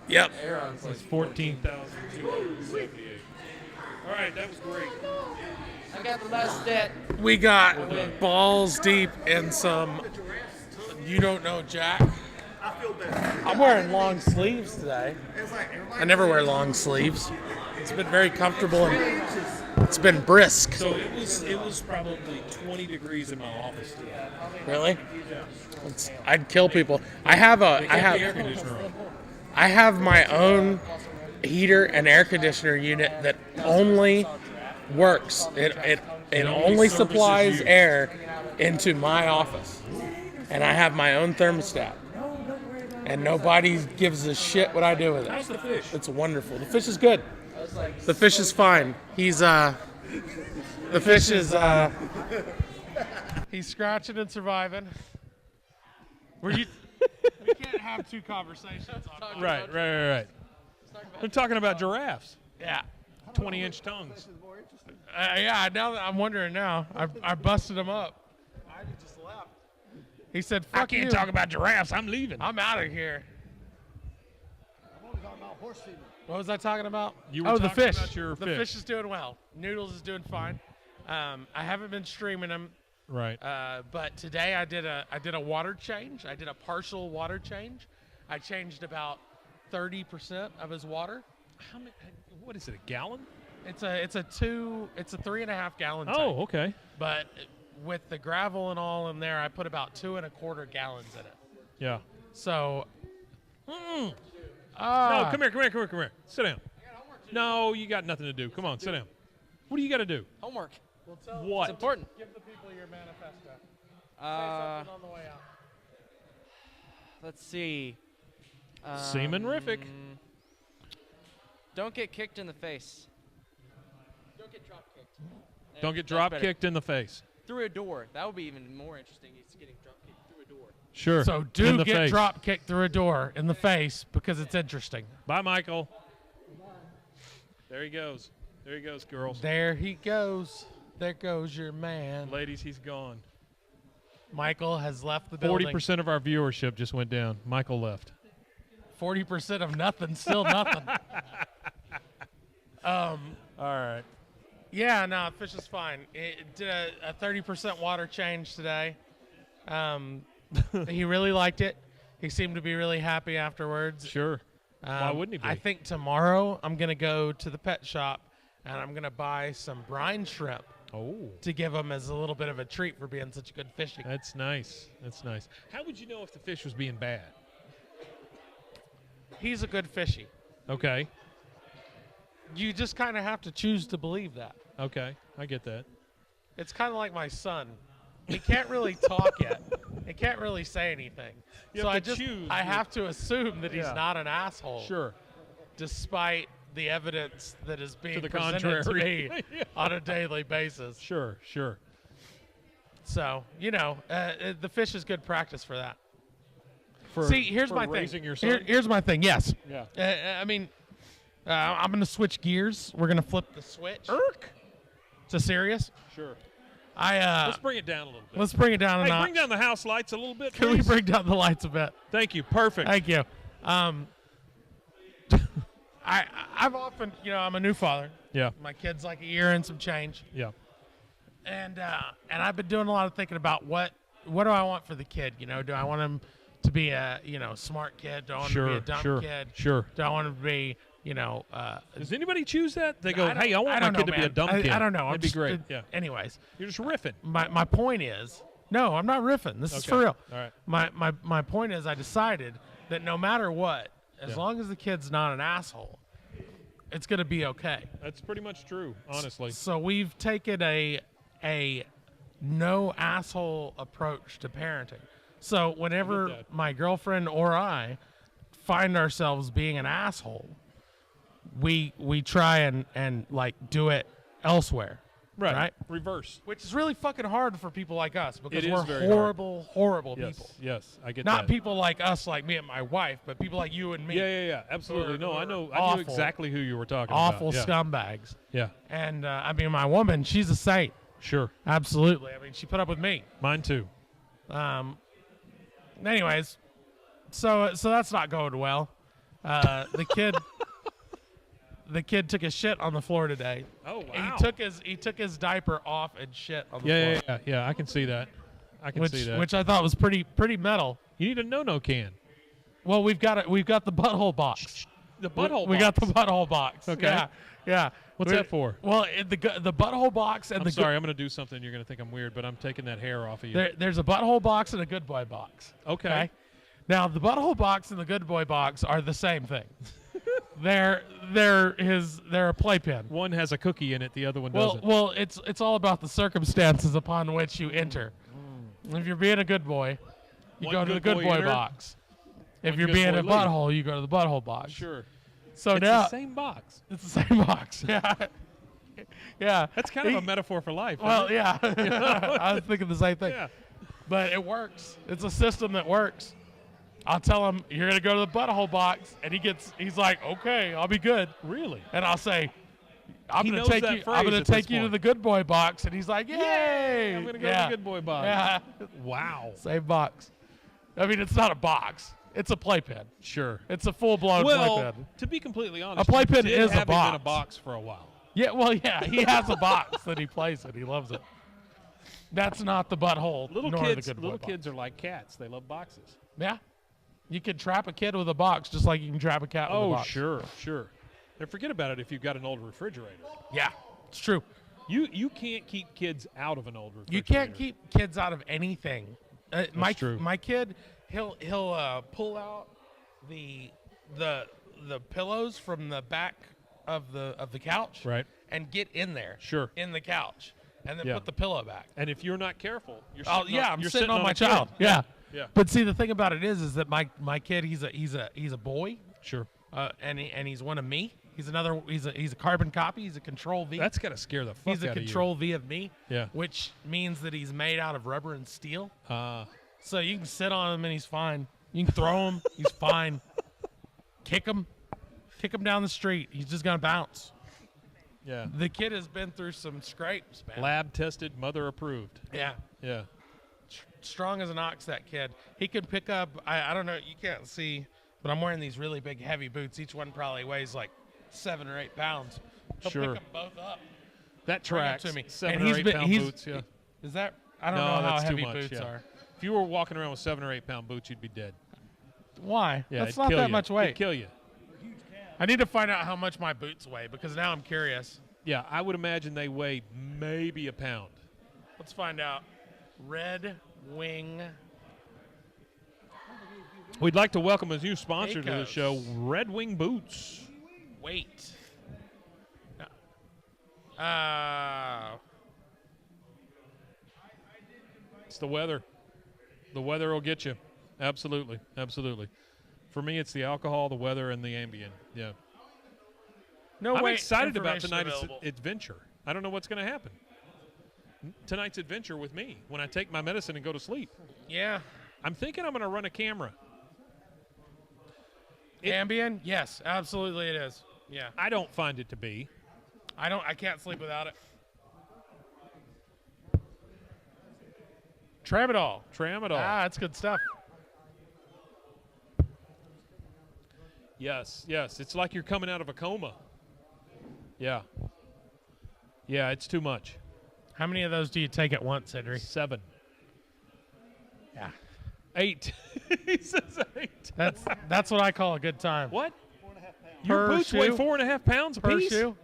Yep. Aaron's like That's 14,278. All right, that was great. I got the last stat. We got balls deep in some You don't know Jack? I feel better. I'm wearing long sleeves today. It's like I never wear long sleeves. It's been very comfortable and it's been brisk. So it was probably 20 degrees in my office today. Really? I'd kill people. I have The air conditioner on. I have my own heater and air conditioner unit that only works. It only supplies you. air into my office. And I have my own thermostat. And nobody gives a shit what I do with it. How's the fish? It's wonderful. The fish is good. The fish is fine. He's the fish is he's scratching and surviving. We can't have two conversations on Right. They're talking about giraffes. Yeah. 20-inch tongues. Yeah, now that I'm wondering now. I busted him up. I just left. He said, I fuck can't you. talk about giraffes. I'm leaving. I'm out of here. I'm only talking about horse feeding. What was I talking about? You were the talking fish. about your the fish. fish is doing well. Noodles is doing fine. I haven't been streaming him, Right. but today I did a water change. I did a partial water change. I changed about 30% of his water. How many? What is it? A gallon? It's a 3.5 gallon tank. Oh, okay. But with the gravel and all in there, I put about 2.25 gallons in it. Yeah. So, No, come here. Sit down. No, you got nothing to do. Come on, sit down. What do you got to do? Homework. What? It's important. give the people your manifesto. Uh, on the way out. let's see. Seaman-rific. Don't get kicked in the face. Don't get drop kicked. Don't get drop kicked in the face. Through a door. That would be even more interesting. It's getting drop kicked through a door. Sure. So in do the get face. drop kicked through a door in the face because it's interesting. Bye, Michael. There he goes, girls. There he goes. There goes your man. Ladies, he's gone. Michael has left the building. 40% of our viewership just went down. Michael left. 40% of nothing, still nothing. All right. Yeah, no, fish is fine. It did a 30% water change today. He really liked it. He seemed to be really happy afterwards. Sure. Why wouldn't he be? I think tomorrow I'm going to go to the pet shop and I'm going to buy some brine shrimp Oh, to give him as a little bit of a treat for being such a good fishing. that's nice. That's nice. How would you know if the fish was being bad? He's a good fishy. Okay. You just kind of have to choose to believe that. Okay. I get that. It's kind of like my son. He can't really talk yet. He can't really say anything. You So have to choose. I have to assume that he's Yeah. not an asshole. Sure. Despite the evidence that is being the presented contrary. to me on a daily basis. Sure. So, the fish is good practice for that. For, See, here's for my raising thing. your son? Here's my thing. Yes. Yeah. I'm going to switch gears. We're going to flip the switch to serious. Sure. Let's Let's bring it down a little bit. Let's bring it down a Hey, notch. bring down the house lights a little bit, Can we please? bring down the lights a bit? Thank you. Perfect. Thank you. I've often, I'm a new father. Yeah. My kid's like a year and some change, Yeah. and I've been doing a lot of thinking about what do I want for the kid? Do I want him to be a smart kid? Do I want him to be a dumb kid? Sure. Do I want him to be Does anybody choose that? They go, hey, I want my don't kid know, to be a man. dumb kid. I don't know. That'd be just, great. Yeah. Anyways, You're just riffing. my point is, no, I'm not riffing. This is for real. All right. My point is, I decided that no matter what, as Yeah. long as the kid's not an asshole, it's gonna be okay. That's pretty much true, honestly. So we've taken a no asshole approach to parenting. So whenever that. my girlfriend or I find ourselves being an asshole, we try and like do it elsewhere. Right? Reverse. Which is really fucking hard for people like us because It is we're very horrible Yes. people. Yes. I get Not that. people like us, like me and my wife, but people like you and me. Yeah. Absolutely. No, I know. I Awful. knew exactly who you were talking Awful about. scumbags. Yeah. And my woman, she's a saint. Sure. Absolutely. She put up with me. Mine too. Anyways, so that's not going well. The kid took his shit on the floor today. Oh wow. He took his diaper off and shit on the floor. Yeah. I can see that. I can see that. Which I thought was pretty metal. You need a no can. Well, we've got it. We've got the butthole box. The butthole. We got the butthole box. Okay. Yeah. What's that for? Well, the butthole box and I'm sorry, I'm going to do something. You're going to think I'm weird, but I'm taking that hair off of you. There's a butthole box and a good boy box. Okay. Now the butthole box and the good boy box are the same thing. they're a playpen. One has a cookie in it, the other one doesn't. Well, it's all about the circumstances upon which you enter. If you're being a good boy, you go to the good boy box. If you're being a butthole, you go to the butthole box. Sure. So it's now the same box. It's the same box. Yeah. Yeah. That's kind of a metaphor for life. Well, yeah. I was thinking the same thing. Yeah. But it works. It's a system that works. I'll tell him you're gonna go to the butthole box, and he's like, okay, I'll be good. Really? And I'll say, I'm He gonna knows take that you. phrase I'm gonna at take this you to point. the good boy box, and he's like, yay! I'm gonna go to the good boy box. Yeah. Wow. Same box. I mean, it's not a box. It's a playpen. Sure. It's a full-blown Well, playpen. to be completely honest, A playpen you did is a have him in a box. box for a while. Yeah, well, yeah, he has a box that he plays in. He loves it. That's not the butthole. Little nor kids, the good boy little box. kids are like cats. They love boxes. Yeah, you can trap a kid with a box just like you can trap a cat with a box. Sure. And forget about it if you've got an old refrigerator. Yeah, it's true. You can't keep kids out of an old refrigerator. You can't keep kids out of anything. true. My kid, he'll pull out the pillows from the back of the couch, Right. and get in there, Sure. in the couch, and then Yeah. put the pillow back. And if you're not careful, you're Oh sitting yeah, on, I'm you're sitting on a my kid. child. Yeah. Yeah. But see, the thing about it is that my kid, he's a boy, Sure. and he's one of me. He's a carbon copy. He's a control V. That's got to scare the fuck He's a out control V of me. Yeah. Which means that he's made out of rubber and steel. of you. So you can sit on him and he's fine. You can throw him, he's fine. Kick him down the street. He's just gonna bounce. Yeah. The kid has been through some scrapes, man. Lab tested, mother approved. Yeah. Yeah. Strong as an ox, that kid. He could pick up, I don't know, you can't see, but I'm wearing these really big, heavy boots. Each one probably weighs like 7 or 8 pounds. He'll Sure. pick them both up. That bring 'em tracks. to me. 7 And or he's 8 been- pound he's- boots. Yeah. Is that, I don't No, know how that's too heavy much, boots yeah. are. If you were walking around with 7 or 8 pound boots, you'd be dead. Why? Yeah, That's it'd not kill that you. much It'd weight. kill you. I need to find out how much my boots weigh because now I'm curious. Yeah, I would imagine they weigh maybe a pound. Let's find out. Red Wing. We'd like to welcome a new sponsor to the Waco's. show, Red Wing Boots. Weight. It's the weather. The weather will get you. Absolutely. Absolutely. For me, it's the alcohol, the weather, and the Ambien. Yeah. No I'm weight excited about information tonight's available. adventure. I don't know what's going to happen. Tonight's adventure with me when I take my medicine and go to sleep. Yeah. I'm thinking I'm going to run a camera. Ambien? Yes, absolutely it is. Yeah. I don't find it to be. I can't sleep without it. Tramadol. Tramadol. Ah, that's good stuff. Yes, yes. It's like you're coming out of a coma. Yeah. Yeah, it's too much. How many of those do you take at once, Henry? 7. Yeah. 8. He says 8. That's what I call a good time. What? 4.5 pounds. Your Per boots weigh shoe? 4.5 pounds Per apiece? shoe?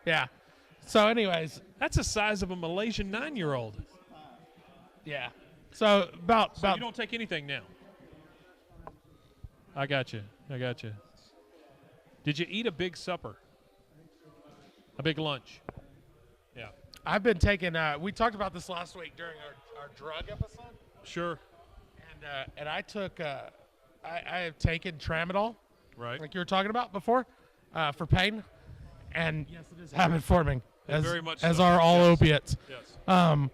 Yeah. So anyways, That's the size of a Malaysian 9-year-old. yeah. So about So you don't take anything now. I got you. Did you eat a big supper? A big lunch? Yeah. I've been taking we talked about this last week during our drug episode. Sure. And I took I have taken Tramadol, Right. like you were talking about before, for pain, and yes, it is habit forming, as very much as so. are all Yes. opiates. Yes.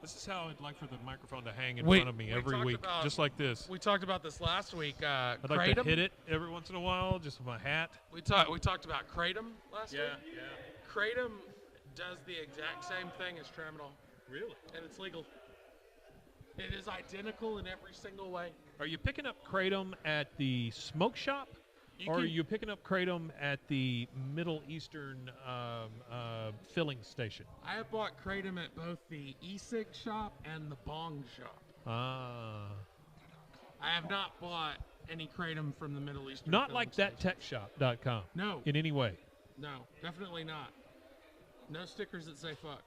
This is how I'd like for the microphone to hang in We- front of me we every talked week, about- just like this. We talked about this last week. I'd like to Kratom. hit it every once in a while, just with my hat. We talked about Kratom last week. yeah. Kratom does the exact same thing as Tramadol, Really? and it's legal. It is identical in every single way. Are you picking up Kratom at the smoke shop, Or are you picking up kratom at the Middle Eastern filling station? I have bought kratom at both the e-cig shop and the bong shop. Ah. I have not bought any kratom from the Middle Eastern. Not like thattechshop.com. No. In any way. No, definitely not. No stickers that say fuck.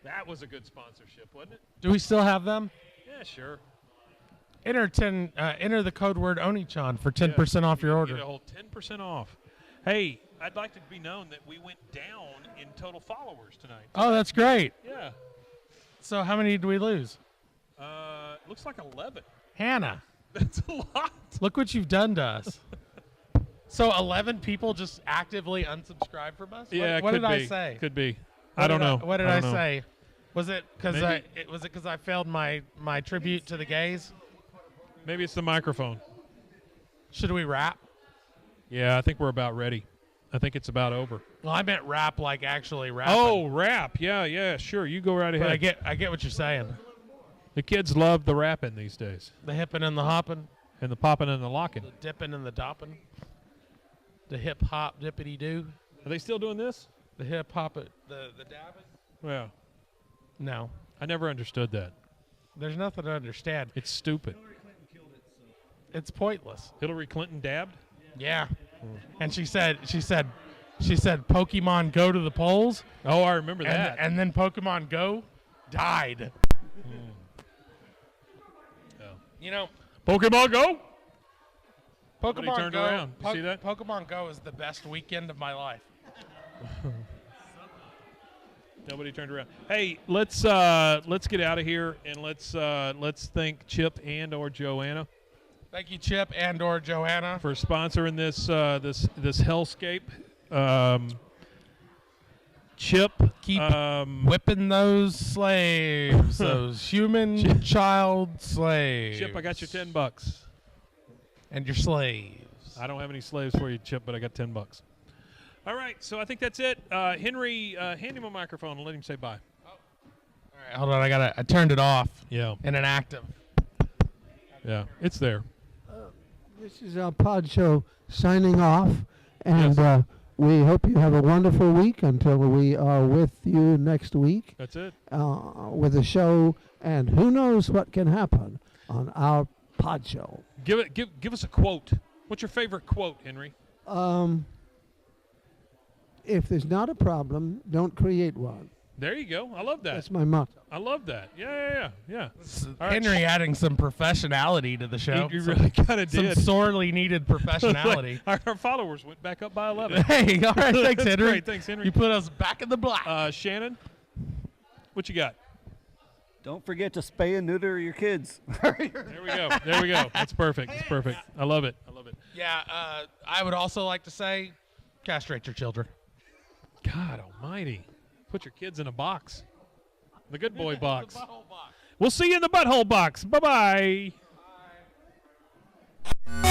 That was a good sponsorship, wasn't it? Do we still have them? Yeah, sure. Enter the code word Oniichan for 10% off your order. Get a whole 10% off. Hey, I'd like to be known that we went down in total followers tonight. Oh, that's great. Yeah. So how many did we lose? Looks like 11. Hannah. That's a lot. Look what you've done to us. So 11 people just actively unsubscribed from us? Yeah, what could did be. I say? Could be. I don't know. What did I don't know. say? Was it because I failed my tribute to the gays? Maybe it's the microphone. Should we rap? Yeah, I think we're about ready. I think it's about over. Well, I meant rap like actually rapping. Oh, rap. Yeah, sure. You go right ahead. But I get what you're saying. The kids love the rapping these days. The hippin' and the hoppin'. And the popping and the locking. The dipping and the dopping. The hip hop dippity doo. Are they still doing this? The hip hop the dabbing. Yeah. No. I never understood that. There's nothing to understand. It's stupid. It's pointless. Hillary Clinton dabbed? Yeah. And she said Pokemon Go to the polls. Oh, I remember that. And then Pokemon Go died. Oh. You know, Pokemon Go? Pokemon turned Go. around. You see that? Pokemon Go is the best weekend of my life. Nobody turned around. Hey, let's get out of here and let's thank Chip and or Joanna. Thank you, Chip and or Joanna, for sponsoring this hellscape. Chip, keep whipping those slaves, those human child slaves. Chip, I got you $10. And your slaves. I don't have any slaves for you, Chip, but I got $10. All right, so I think that's it. Henry, hand him a microphone and let him say bye. Oh. All right, hold on. I turned it off. Yeah. In an active. Yeah, it's there. This is our pod show signing off, and we hope you have a wonderful week until we are with you next week. That's it. With a show, and who knows what can happen on our pod show. Give us a quote. What's your favorite quote, Henry? If there's not a problem, don't create one. There you go. I love that. That's my motto. I love that. Yeah. All Henry right. adding some professionality to the show. You really kind of did. Some sorely needed professionality. Our followers went back up by 11. Hey, all right. Thanks, That's Henry. great. Thanks, Henry. You put us back in the black. Shannon, what you got? Don't forget to spay and neuter your kids. There we go. That's perfect. It's perfect. I love it. Yeah, I would also like to say, castrate your children. God almighty. Put your kids in a box. The good boy box. The butthole box. We'll see you in the butthole box. Bye-bye. Bye.